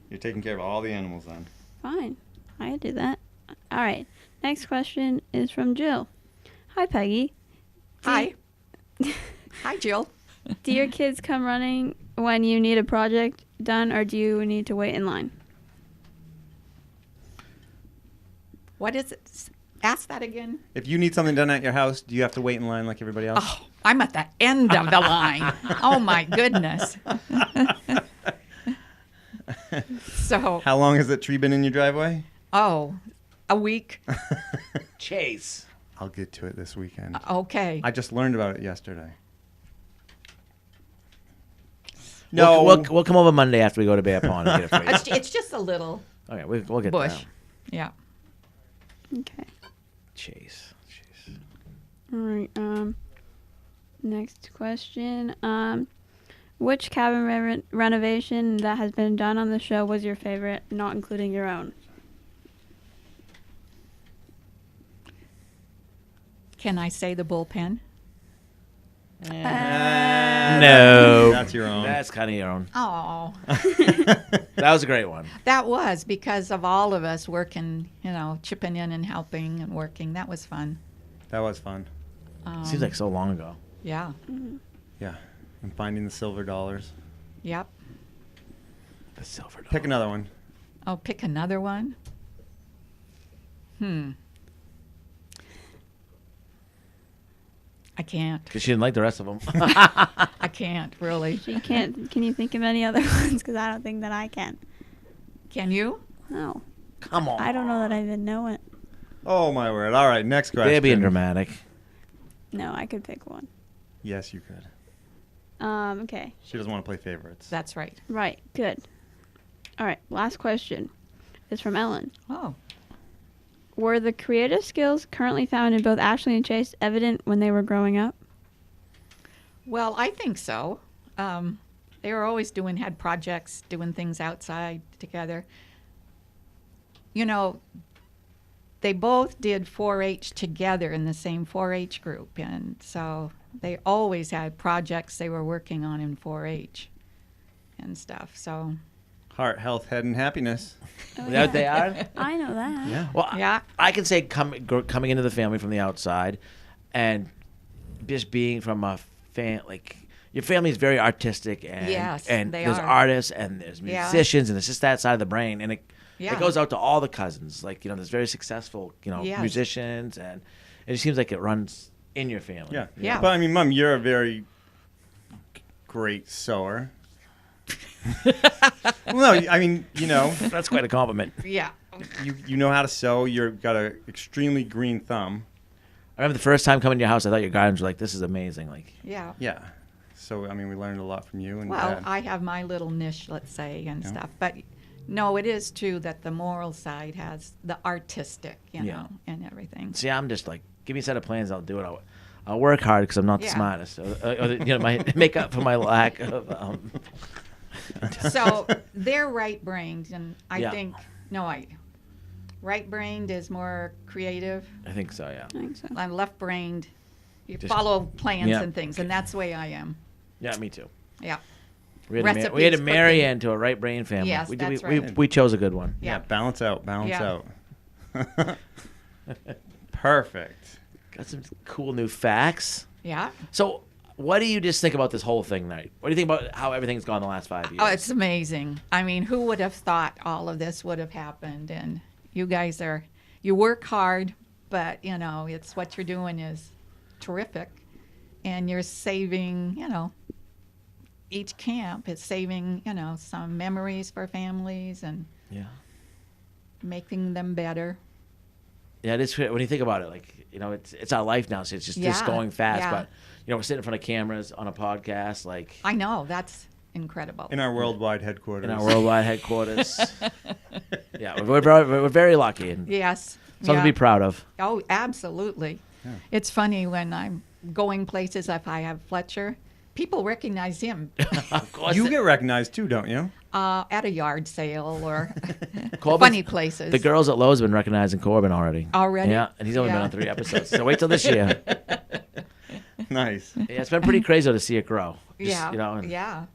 You're taking care of all the animals then. Fine. I can do that. All right. Next question is from Jill. Hi, Peggy. Hi. Hi, Jill. Do your kids come running when you need a project done, or do you need to wait in line? What is it? Ask that again. If you need something done at your house, do you have to wait in line like everybody else? Oh, I'm at the end of the line. Oh, my goodness. So, How long has that tree been in your driveway? a week. Chase. I'll get to it this weekend. Okay. I just learned about it yesterday. We'll come over Monday after we go to Bear Pond and get it for you. It's just a little Okay, we'll get bush. that. Yeah. Okay. Chase. Jeez. All right. Next question. Which cabin renovation that has been done on the show was your favorite, not including your own? Can I say the bullpen? No. That's your own. That's kind of your own. Oh, That was a great one. that was because of all of us working, chipping in and helping and working. That was fun. That was fun. Seems like so long ago. Yeah. Yeah. And finding the silver dollars. Yep. The silver dog. Pick another one. Oh, pick another one. I can't. Because she didn't like the rest of them. I can't, really. She can't. Can you think of any other ones? Because I don't think that I can. Can you? No. Come on. I don't know that I even know it. Oh, my word. All right, next question. They're being dramatic. No, I could pick one. Yes, you could. Okay. She doesn't want to play favorites. That's right. Right. Good. All right. Last question is from Ellen. Oh. Were the creative skills currently found in both Ashley and Chase evident when they were growing up? Well, I think so. They were always had projects, doing things outside together. You know, they both did 4-H together in the same 4-H group, and so they always had projects they were working on in 4-H and stuff. So Heart, health, head, and happiness. Oh, That they are? I know that. Yeah. Well, Yeah. I can say coming into the family from the outside and just being from a like your family is very artistic and Yes, and they there's are. artists and there's Yeah. musicians and it's just that side of the brain and it Yeah. goes out to all the cousins. Like, there's very successful, Yes. musicians and it just seems like it runs in your family. Yeah. Yeah. But I mean, Mom, you're a very great sewer. Well, no, I mean, That's quite a compliment. Yeah. you know how to sew. You've got an extremely green thumb. I remember the first time coming to your house, I thought your gardens were like, this is amazing. Like, Yeah. Yeah. So I mean, we learned a lot from you and Well, Dad. I have my little niche, let's say, and Yeah. stuff. But no, it is true that the moral side has the artistic, Yeah. and everything. see, I'm just like, give me a set of plans, I'll do it. I'll work hard because I'm not the Yeah. smartest. My make up for my lack of. So they're right-brained, and I Yeah. think right-brained is more creative. I think so, yeah. I think so. I'm left-brained. You Just- follow plans Yeah. and things, and that's the way I am. Yeah, me too. Yeah. We had to Recipes, marry cooking. into a right brain family. Yes, we, that's we, right. we chose a good one. Yeah, Yeah. balance out. Yeah. Perfect. Got some cool new facts. Yeah. So, what do you just think about this whole thing, Night? What do you think about how everything's gone the last 5 years? Oh, it's amazing. I mean, who would have thought all of this would have happened? And you guys you work hard, but, it's what you're doing is terrific. And you're saving, each camp is saving, some memories for families and yeah. making them better. Yeah, it is. When you think about it, like, it's our life now, so it's just Yeah, going fast. yeah. But, we're sitting in front of cameras on a podcast, like, I know, that's incredible. In our worldwide headquarters. in our worldwide headquarters. Yeah, we're very lucky and Yes. something to be proud of. Oh, absolutely. It's funny when I'm going places, if I have Fletcher, people recognize him Of course. You get recognized too, don't you? at a yard sale or Corbin's- funny places. The girls at Lowe's have been recognizing Corbin already. Already? Yeah, and he's only been Yeah. on 3 episodes. So wait till this year. Nice. Yeah, it's been pretty crazy to see it grow. Just, Yeah. and Yeah.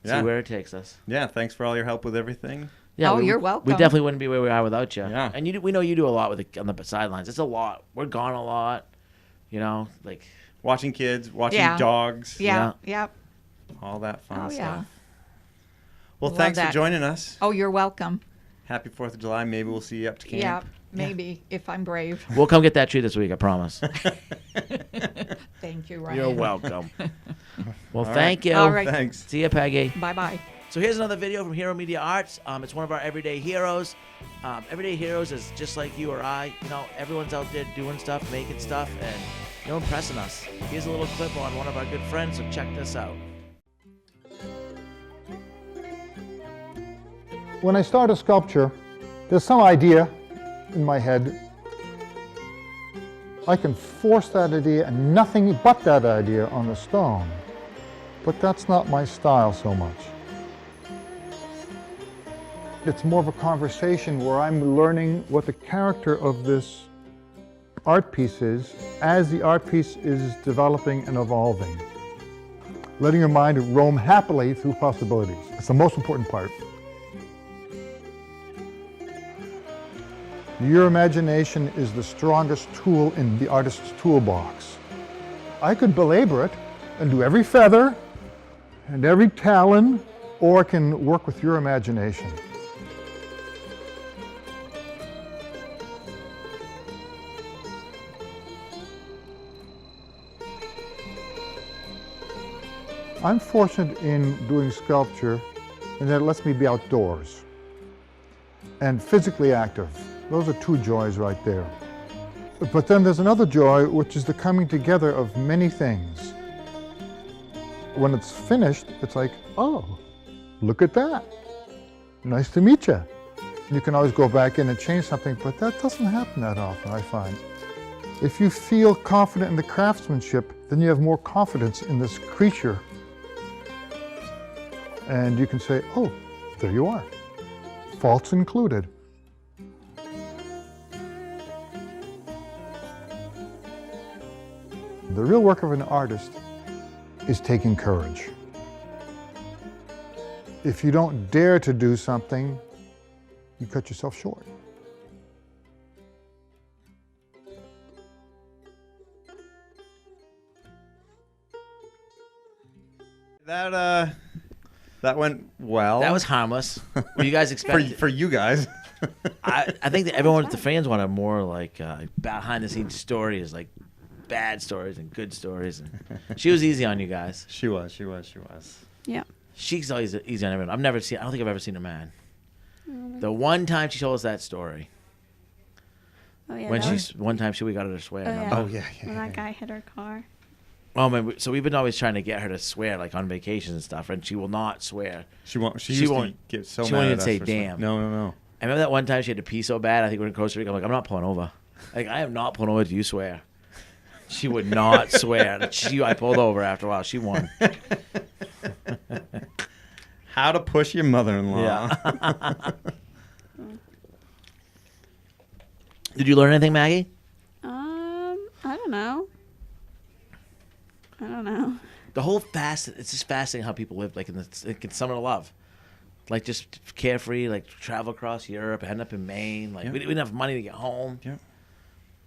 see Yeah. where it takes us. Yeah, thanks for all your help with everything. Yeah, Oh, we, you're we welcome. definitely wouldn't be where we are without you. Yeah. And we know you do a lot on the sidelines. It's a lot. We're gone a lot. Like Watching kids, watching Yeah. dogs, Yeah. Yep. all that fun Oh, stuff. yeah. Well, Love thanks that. for joining us. Oh, you're welcome. Happy 4th of July. Maybe we'll see you up to camp. Yeah. Maybe if I'm brave. we'll come get that tree this week. I promise. Thank you, Ryan. You're welcome. Well, All thank right. you. All right. Thanks. See you, Peggy. Bye-bye. So here's another video from Hero Media Arts. It's one of our everyday heroes. Everyday heroes is just like you or I. Everyone's out there doing stuff, making stuff, and impressing us. Here's a little clip on one of our good friends, so check this out. When I start a sculpture, there's some idea in my head. I can force that idea and nothing but that idea on the stone. But that's not my style so much. It's more of a conversation where I'm learning what the character of this art piece is as the art piece is developing and evolving. Letting your mind roam happily through possibilities. It's the most important part. Your imagination is the strongest tool in the artist's toolbox. I could belabor it and do every feather and every talon, or I can work with your imagination. I'm fortunate in doing sculpture in that it lets me be outdoors and physically active. Those are 2 joys right there. But then there's another joy, which is the coming together of many things. When it's finished, it's like, oh, look at that. Nice to meet you. You can always go back in and change something, but that doesn't happen that often, I find. If you feel confident in the craftsmanship, then you have more confidence in this creature. And you can say, oh, there you are. Faults included. The real work of an artist is taking courage. If you don't dare to do something, you cut yourself short. That went well. That was harmless. Were you guys expecting? for you guys. I think that everyone, the fans, wanted more like behind the scenes stories, like bad stories and good stories. And she was easy on you guys. She was. Yeah. She's always easy on everyone. I don't think I've ever seen her mad. The one time she told us that story. Oh yeah. One time we got her to swear. Oh, remember? yeah. Oh yeah. When that guy hit her car. Oh man, so we've been always trying to get her to swear, like on vacations and stuff, and she will not swear. She won't. She She used won't- to get so mad. she won't even at us say for damn. No. I remember that one time she had to pee so bad. I think we were in Costa Rica. I'm like, I'm not pulling over. Like, I am not pulling over if you swear. She would not swear. I pulled over after a while. She won. How to push your mother-in-law. Yeah. Did you learn anything, Maggie? I don't know. The whole it's just fascinating how people live, like in summer of love. Like just carefree, like travel across Europe, end up in Maine. Like we didn't have money to get home. Yeah.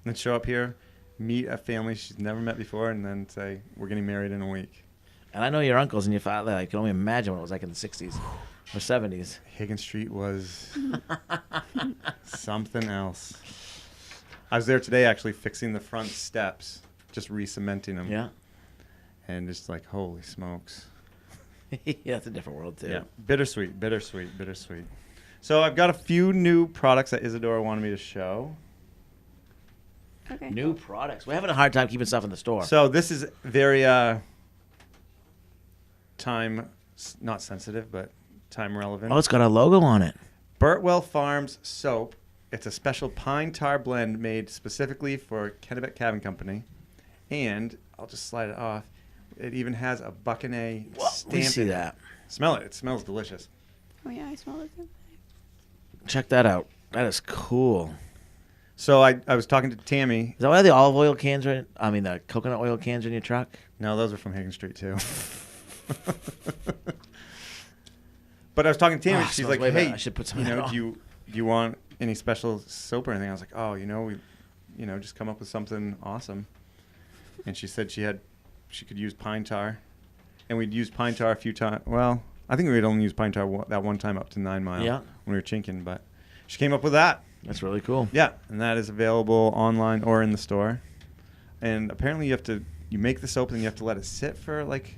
Then show up here, meet a family she's never met before, and then say, we're getting married in a week. And I know your uncles and your father. I can only imagine what it was like in the 60s or 70s. Higgins Street was something else. I was there today actually fixing the front steps, just re-cementing them. Yeah. And just like, holy smokes. Yeah, it's a different world too. Yeah, bittersweet. So I've got a few new products that Isadora wanted me to show. Okay. New products. We're having a hard time keeping stuff in the store. So this is very time, not sensitive, but time relevant. Oh, it's got a logo on it. Burtwell Farms soap. It's a special pine tar blend made specifically for Kennebec Cabin Company. And I'll just slide it off. It even has a Buccaneer stamp. We see in it. that. Smell it. It smells delicious. Oh yeah, I smell it. Check that out. That is cool. So I was talking to Tammy. Is that why the olive oil cans are? The coconut oil cans are in your truck? No, those are from Higgins Street too. But I was talking to Tammy. She's smells like, way "Hey, better. I should put some of that on." do you want any special soap or anything?" I was like, "Oh, we, just come up with something awesome." And she said she could use pine tar, and we'd used pine tar a few times. Well, I think we'd only used pine tar that one time up to 9 Mile when we were chinking. But she came up with that. That's really cool. Yeah, and that is available online or in the store. And apparently you make the soap and you have to let it sit for like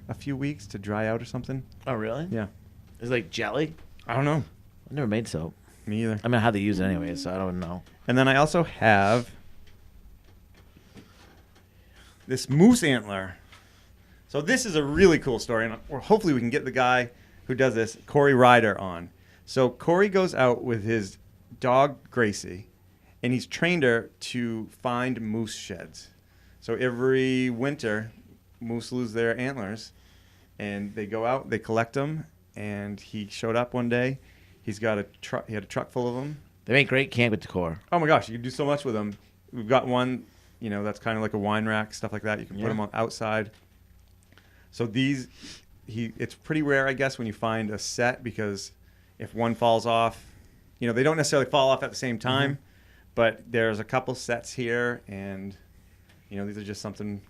a few weeks to dry out or something. Oh, really? Yeah. It's like jelly? I don't know. I've never made soap. Me either. I mean, how they use it anyway, so I don't know. And then I also have this moose antler. So this is a really cool story, and hopefully we can get the guy who does this, Corey Ryder, on. So Corey goes out with his dog Gracie, and he's trained her to find moose sheds. So every winter, moose lose their antlers, and they go out, they collect them, and he showed up one day. He's got a truck. He had a truck full of them. They make great camping decor. Oh my gosh, you can do so much with them. We've got one, that's kind of like a wine rack, stuff like that. You can put them on outside. So it's pretty rare, I guess, when you find a set, because if one falls off, they don't necessarily fall off at the same time, but there's a couple sets here, and these are just something.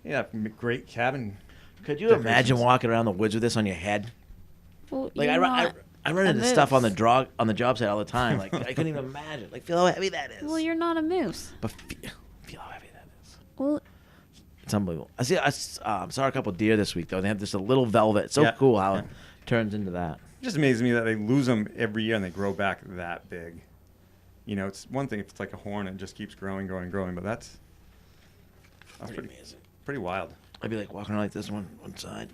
Yeah, great cabin. Could you imagine walking around the woods with this on your head? Well, Like I run into stuff on the job site all the time. Like I couldn't even imagine. Like feel how heavy that is. Well, you're not a moose. But feel how heavy that is. Well, It's unbelievable. I saw a couple deer this week though. They have this little velvet. It's so Yeah. cool how it turns into that. It just amazes me that they lose them every year and they grow back that big. It's one thing if it's like a horn and it just keeps growing, but that's Pretty amazing. pretty wild. I'd be like walking around like this one side.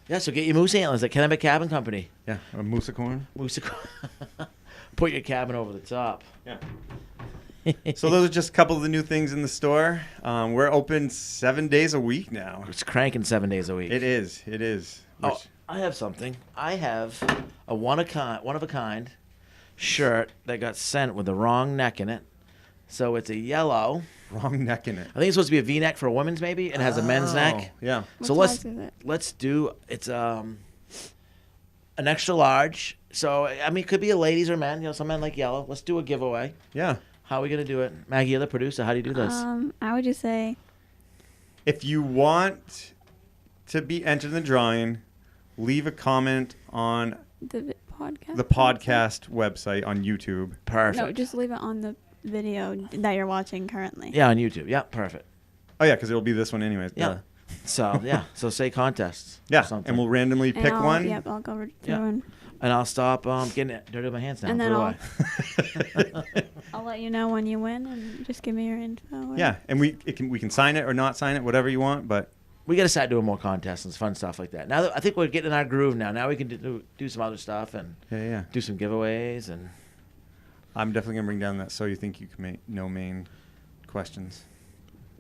Yeah, so get your moose antlers at Kennebec Cabin Company. Yeah, a moosicorn. Put your cabin over the top. Yeah. So those are just a couple of the new things in the store. We're open 7 days a week now. It's cranking 7 days a week. It is. It is. Oh, I have something. I have a one of a kind shirt that got sent with the wrong neck in it. So it's a yellow. Wrong neck in it. I think it's supposed to be a V-neck for a woman's maybe, and has a men's neck. Yeah. So What size is it? let's do it's an extra large. So I mean, it could be a ladies or men. You know, some men like yellow. Let's do a giveaway. Yeah. How are we gonna do it, Maggie? You're the producer. How do you do this? I would just say If you want to be entered in the drawing, leave a comment on the podcast. the podcast website on YouTube. Perfect. No, just leave it on the video that you're watching currently. Yeah, on YouTube. Yeah, perfect. Oh yeah, because it'll be this one anyways. Yeah. So yeah, so say contests. or Yeah, something. and we'll randomly And pick I'll- one. Yep, I'll go through Yeah. and I'll stop getting dirty with my hands now. And Put then it away. I'll let you know when you win, and just give me your info. or- Yeah, and we can sign it or not sign it, whatever you want. But We got to start doing more contests and fun stuff like that. Now that I think we're getting in our groove now. Now we can do some other stuff and yeah, do some giveaways and. I'm definitely gonna bring down that. So you think you can know Maine questions?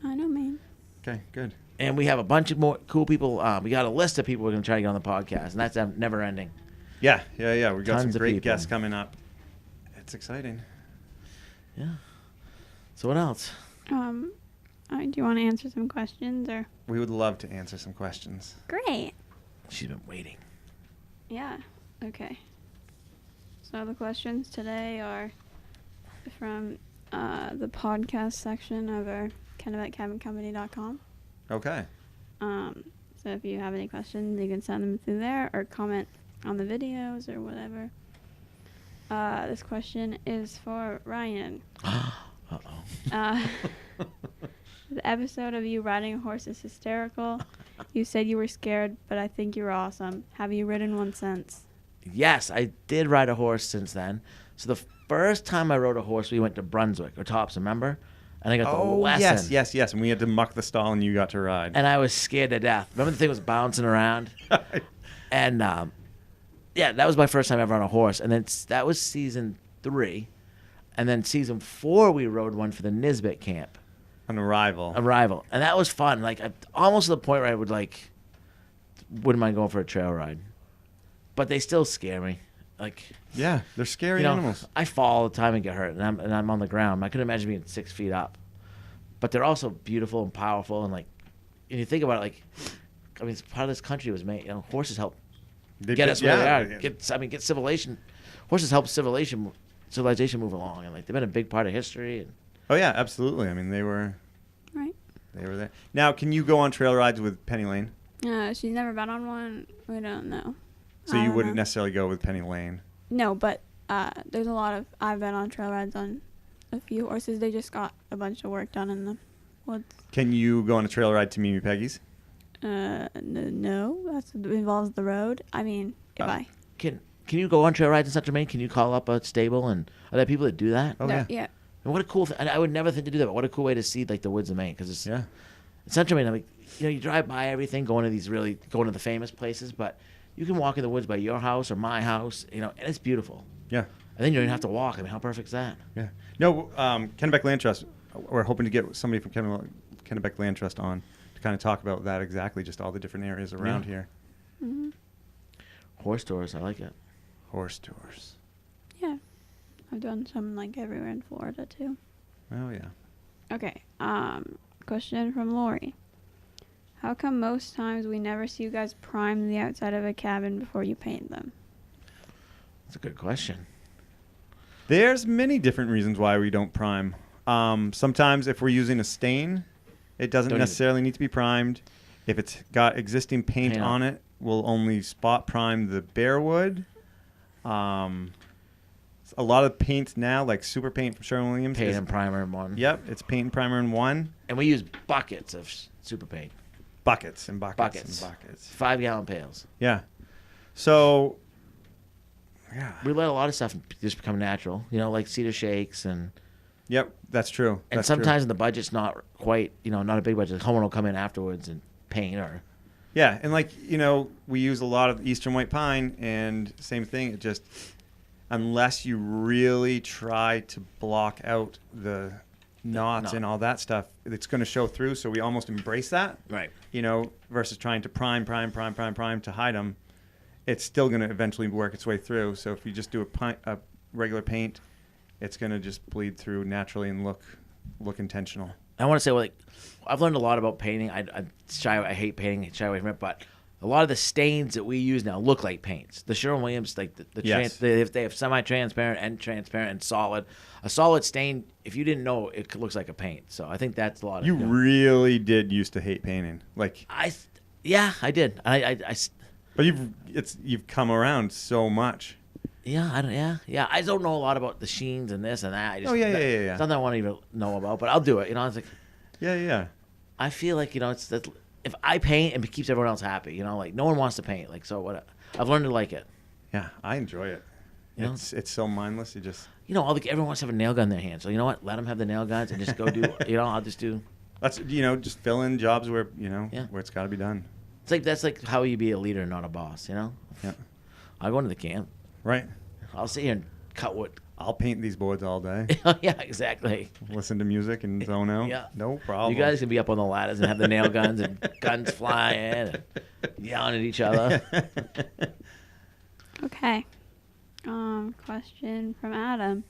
I know, man. Okay, good. And we have a bunch of more cool people. We got a list of people we're going to try to get on the podcast, and that's never ending. Yeah. We got Tons some of great people. guests coming up. It's exciting. Yeah. So what else? Do you want to answer some questions or? We would love to answer some questions. Great. She's been waiting. Yeah. Okay. So the questions today are from the podcast section of our KennebecCabinCompany.com. Okay. So if you have any questions, you can send them through there or comment on the videos or whatever. This question is for Ryan. Uh-oh. The episode of you riding a horse is hysterical. You said you were scared, but I think you're awesome. Have you ridden one since? Yes, I did ride a horse since then. So the first time I rode a horse, we went to Brunswick or Tops, remember? And I got the lesson. yes. And we had to muck the stall, and you got to ride. And I was scared to death. Remember the thing was bouncing around? And yeah, that was my first time ever on a horse. And then that was season 3. And then season 4, we rode one for the Nisbet camp. An arrival. And that was fun. Like almost to the point where I wouldn't mind going for a trail ride. But they still scare me. Like, Yeah, they're scary you know, animals. I fall all the time and get hurt, and I'm on the ground. I couldn't imagine being 6 feet up. But they're also beautiful and powerful, and and you think about it, I mean, it's part of this country was made. Horses help get us where we are. Get civilization. Horses help civilization move along, and they've been a big part of history. And Oh yeah, absolutely. I mean, they were Right. there. Now, can you go on trail rides with Penny Lane? She's never been on one. We don't know. So I you don't wouldn't know. necessarily go with Penny Lane. No, but there's a lot of. I've been on trail rides on a few horses. They just got a bunch of work done in the woods. Can you go on a trail ride to Mimi Peggy's? No, that involves the road. I mean, if I. can you go on trail rides in Central Maine? Can you call up a stable, and are there people that do that? Oh yeah. Yeah. And what a cool thing! I would never think to do that, but what a cool way to see the woods of Maine, because it's Yeah. in Central Maine. I mean, you drive by everything, going to the famous places, but you can walk in the woods by your house or my house, and it's beautiful. Yeah. And then you don't even have to walk. I mean, how perfect is that? Yeah. No, Kennebec Land Trust, we're hoping to get somebody from Kennebec Land Trust on to kind of talk about that exactly, just all the different areas around here. Mm-hmm. Horse tours, I like it. Horse tours. Yeah. I've done some everywhere in Florida too. Oh, yeah. Okay. Question from Lori. How come most times we never see you guys prime the outside of a cabin before you paint them? That's a good question. There's many different reasons why we don't prime. Sometimes if we're using a stain, it doesn't necessarily need to be primed. If it's got existing paint on it, we'll only spot prime the bare wood. A lot of paints now, like Super Paint from Sherwin-Williams. Paint and primer in one. Yep, it's paint and primer in one. And we use buckets of super paint. Buckets and buckets and buckets. 5-gallon pails. Yeah. So, yeah. We let a lot of stuff just become natural, like cedar shakes and. Yep, that's true. And sometimes the budget's not quite, not a big budget. Someone will come in afterwards and paint or. Yeah, and like, we use a lot of eastern white pine, and same thing. It just, unless you really try to block out the knots and all that stuff, it's going to show through. So we almost embrace that, Right. Versus trying to prime to hide them. It's still going to eventually work its way through. So if you just do a regular paint, it's going to just bleed through naturally and look intentional. I want to say, like, I've learned a lot about painting. I hate painting, shy away from it, but a lot of the stains that we use now look like paints. The Sherwin-Williams, like Yes. they have semi-transparent and transparent and solid. A solid stain, if you didn't know, it looks like a paint. So I think that's a lot of. You really did used to hate painting, like. I did. But you've come around so much. Yeah, I don't know a lot about the sheens and this and that. Yeah. Something I want to even know about, but I'll do it. It's like. Yeah. I feel like it's that if I paint, it keeps everyone else happy. Like no one wants to paint. Like so, what? I've learned to like it. Yeah, I enjoy it. It's so mindless. You just. Everyone wants to have a nail gun in their hand. So you know what? Let them have the nail guns and just go do. I'll just do. That's just fill in jobs where where it's got to be done. It's like that's like how you be a leader, not a boss. Yeah. I go into the camp. Right. I'll sit here and cut wood. I'll paint these boards all day. Yeah, exactly. Listen to music and zone out. Yeah. No problem. You guys can be up on the ladders and have the nail guns and guns flying and yelling at each other. Okay. Question from Adam.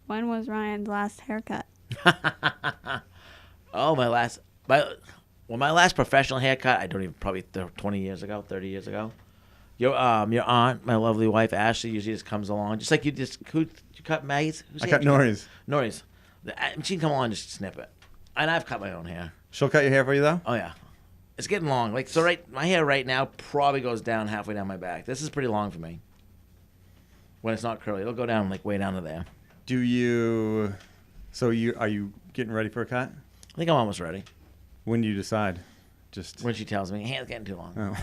When was Ryan's last haircut? Oh, my last professional haircut, I don't even, probably 20 years ago, 30 years ago. Your aunt, my lovely wife, Ashley, usually just comes along. Just like you cut Maggie's? I cut Nori's. Nori's. She can come along and just snip it. And I've cut my own hair. She'll cut your hair for you, though? Oh, yeah. It's getting long. My hair right now probably goes down halfway down my back. This is pretty long for me. When it's not curly. It'll go down, way down to there. Are you getting ready for a cut? I think I'm almost ready. When do you decide? When she tells me, hair's getting too long. Oh.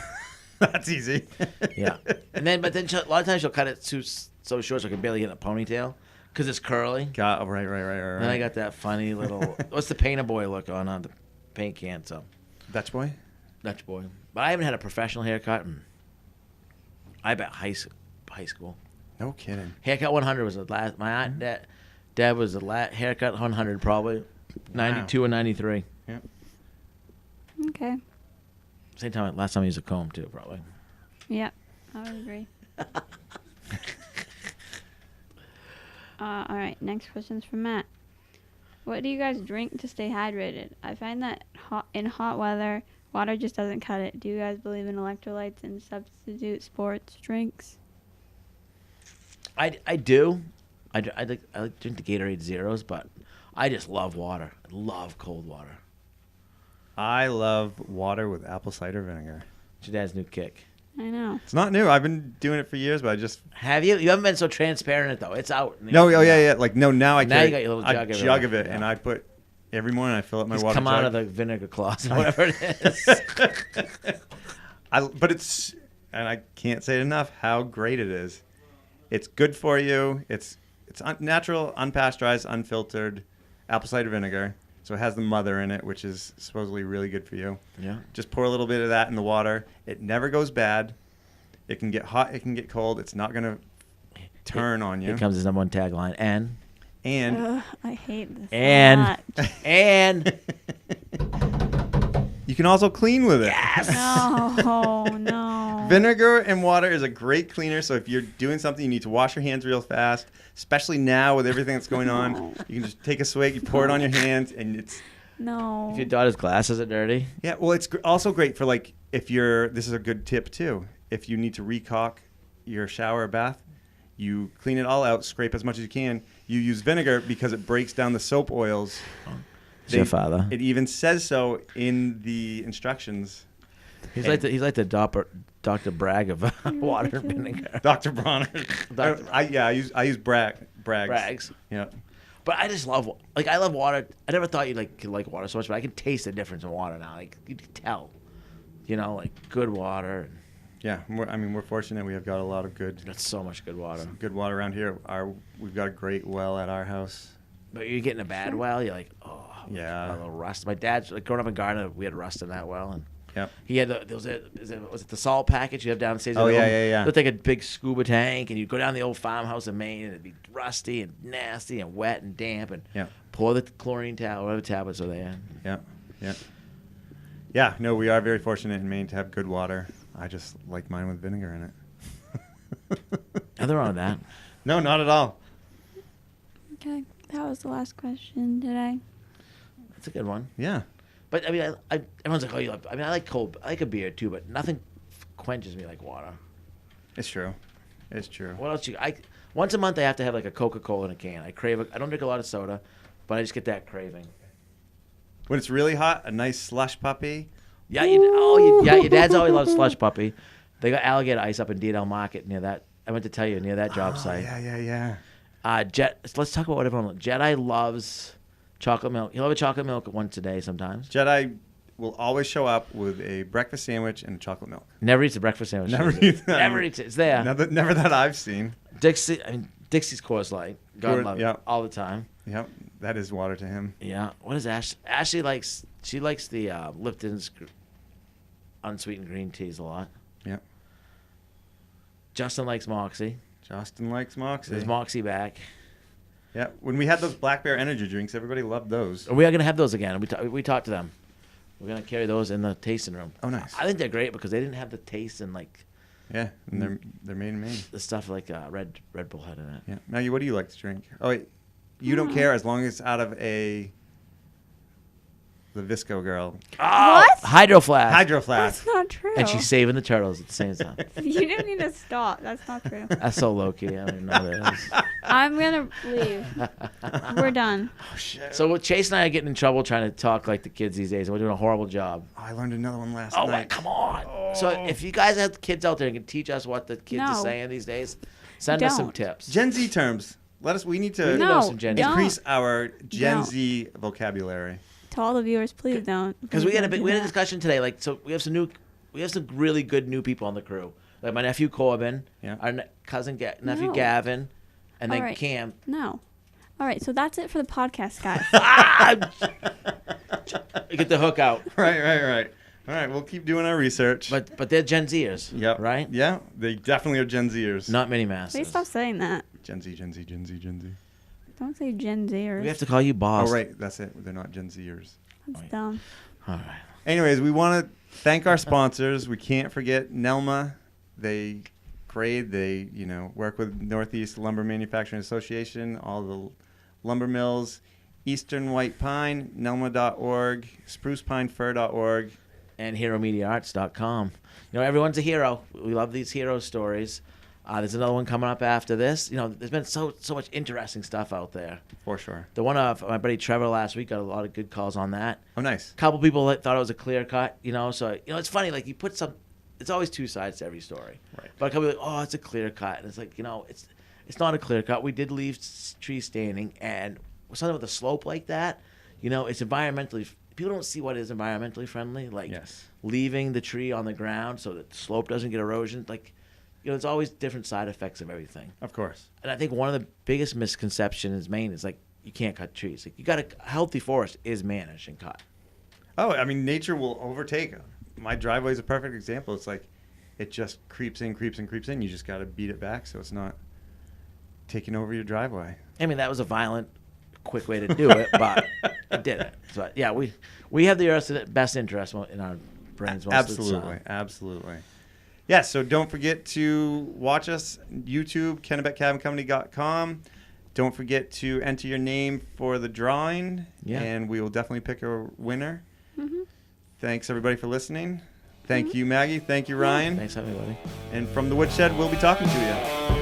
That's easy. Yeah. But then a lot of times she'll cut it so short so I can barely get in a ponytail because it's curly. Right. And I got that funny little, what's the painter boy look on the paint can, so. Dutch boy? Dutch boy. But I haven't had a professional haircut in, I bet, high school. No kidding. Haircut 100 was the last, my aunt, Dad was the last haircut 100 probably, 92 and 93. Yeah. Okay. Same time, last time I used a comb too, probably. Yep, I would agree. All right, next question's from Matt. What do you guys drink to stay hydrated? I find that in hot weather, water just doesn't cut it. Do you guys believe in electrolytes and substitute sports drinks? I do. I like to drink the Gatorade Zeros, but I just love water. I love cold water. I love water with apple cider vinegar. It's your dad's new kick. I know. It's not new. I've been doing it for years, but I just... Have you? You haven't been so transparent in it, though. It's out. No, yeah. Now I Now you got your little jug a jug of it, and I put... Every morning I fill up my water come jug. out of the vinegar closet, whatever it is. But it's... And I can't say it enough how great it is. It's good for you. It's natural, unpasteurized, unfiltered apple cider vinegar. So it has the mother in it, which is supposedly really good for you. Yeah. Just pour a little bit of that in the water. It never goes bad. It can get hot. It can get cold. It's not going to turn on you. Here comes his number one tagline. And I hate this. And you can also clean with it. Yes. No. Vinegar and water is a great cleaner. So if you're doing something, you need to wash your hands real fast, especially now with everything that's going on. You can just take a swig, you pour it on your hands, and it's... No. If your daughter's glasses are dirty. Yeah, well, it's also great for, if you're... This is a good tip, too. If you need to recaulk your shower or bath, you clean it all out, scrape as much as you can. You use vinegar because it breaks down the soap oils. Your father. It even says so in the instructions. He's like the Dr. Bragg of water and vinegar. Dr. Bronner. I use Bragg's. Bragg's. Yeah. But I just love I love water. I never thought you'd could like water so much, but I can taste the difference in water now. You can tell. Good water. Yeah, we're fortunate. We have got a lot of good. That's so much good water. Good water around here. We've got a great well at our house. But you're getting a bad well. You're like, oh yeah, a little rust. My dad's growing up in Gardner. We had rust in that well, and Yep. He had was it the salt package you have downstairs? Oh, yeah. Looked like a big scuba tank, and you go down the old farmhouse in Maine, and it'd be rusty and nasty and wet and damp, and pour the chlorine tablet, whatever tablets are there. Yeah, no, we are very fortunate in Maine to have good water. I just like mine with vinegar in it. Nothing wrong with that. No, not at all. Okay, that was the last question today. That's a good one. Yeah. But I mean, everyone's like, oh, you love. I mean, I like cold. I like a beer too, but nothing quenches me like water. It's true. It's true. What else? Once a month I have to have like a Coca-Cola in a can. I don't drink a lot of soda, but I just get that craving. When it's really hot, a nice slush puppy. Yeah, your dad's always loved slush puppy. They got alligator ice up in D&L Market near that. I meant to tell you near that job site. Yeah. Let's talk about what everyone loves. Jedi loves chocolate milk. He'll have a chocolate milk once a day sometimes. Jedi will always show up with a breakfast sandwich and chocolate milk. Never eats a breakfast sandwich. Never eats that. Never eats it. It's there. Never that I've seen. Dixie's Coors Light. God love it. All the time. Yep. That is water to him. Yeah. What is Ash? Ashley likes. She likes the Lipton's unsweetened green teas a lot. Yep. Justin likes Moxie. There's Moxie back. Yeah. When we had those Black Bear energy drinks, everybody loved those. We are gonna have those again. We talked to them. We're gonna carry those in the tasting room. Oh, nice. I think they're great because they didn't have the taste and like. Yeah, and they're made in Maine. The stuff like Red Bull had in it. Yeah. Maggie, what do you like to drink? Oh wait, you don't care as long as it's out of the Visco girl. Oh, What? Hydro Flask. Hydro Flask. That's not true. And she's saving the turtles at the same time. You didn't need to stop. That's not true. That's so low key. I don't even know what that is. I'm gonna leave. We're done. Oh shit. So Chase and I are getting in trouble trying to talk like the kids these days, and we're doing a horrible job. Oh, I learned another one last Oh, night. wait, come on. So if you guys have kids out there and can teach us what the kids are No. saying these days, send us some Don't. tips. Gen Z terms. We need to know some Gen Z. increase our Gen Don't. Z vocabulary. To all the viewers, please don't. Because we had a Please don't we had a do that. discussion today. Like, so we have some really good new people on the crew. Like my nephew Corbin, Yeah. our nephew No. Gavin, and then All right. Cam. No. All right, so that's it for the podcast, guys. Get the hook out. Right. All right, we'll keep doing our research. But they're Gen Zers, Yep. right? Yeah, they definitely are Gen Zers. Not mini masters. Please stop saying that. Gen Z. Don't say Gen Zers. We have to call you boss. Oh, right, that's it. They're not Gen Zers. That's dumb. All right. Anyways, we want to thank our sponsors. We can't forget Nelma. They grade. They work with Northeast Lumber Manufacturing Association, all the lumber mills, Eastern White Pine, Nelma.org, SprucePineFir.org, and HeroMediaArts.com. Everyone's a hero. We love these hero stories. There's another one coming up after this. There's been so much interesting stuff out there. For sure. The one of my buddy Trevor last week got a lot of good calls on that. Oh, nice. A couple people thought it was a clear cut, so it's funny. Like you put some, it's always two sides to every story. Right. But a couple like, oh, it's a clear cut, and it's like it's not a clear cut. We did leave trees standing, and something with a slope like that, it's environmentally. People don't see what is environmentally friendly, like leaving the tree on the ground so that the slope doesn't get erosion. Like, there's always different side effects of everything. Of course. And I think one of the biggest misconceptions in Maine is like you can't cut trees. Like a healthy forest is managed and cut. Oh, I mean, nature will overtake. My driveway is a perfect example. It's like it just creeps in. You just got to beat it back so it's not taking over your driveway. I mean, that was a violent, quick way to do it, but it did it. So yeah, we have the Earth's best interest in our brains most of the time. Absolutely. Yeah, so don't forget to watch us YouTube, KennebecCabinCompany.com. Don't forget to enter your name for the drawing, and we will definitely pick a winner. Mm-hmm. Thanks, everybody, for listening. Thank you, Maggie. Thank you, Ryan. Thanks, everybody. And from the Woodshed, we'll be talking to you.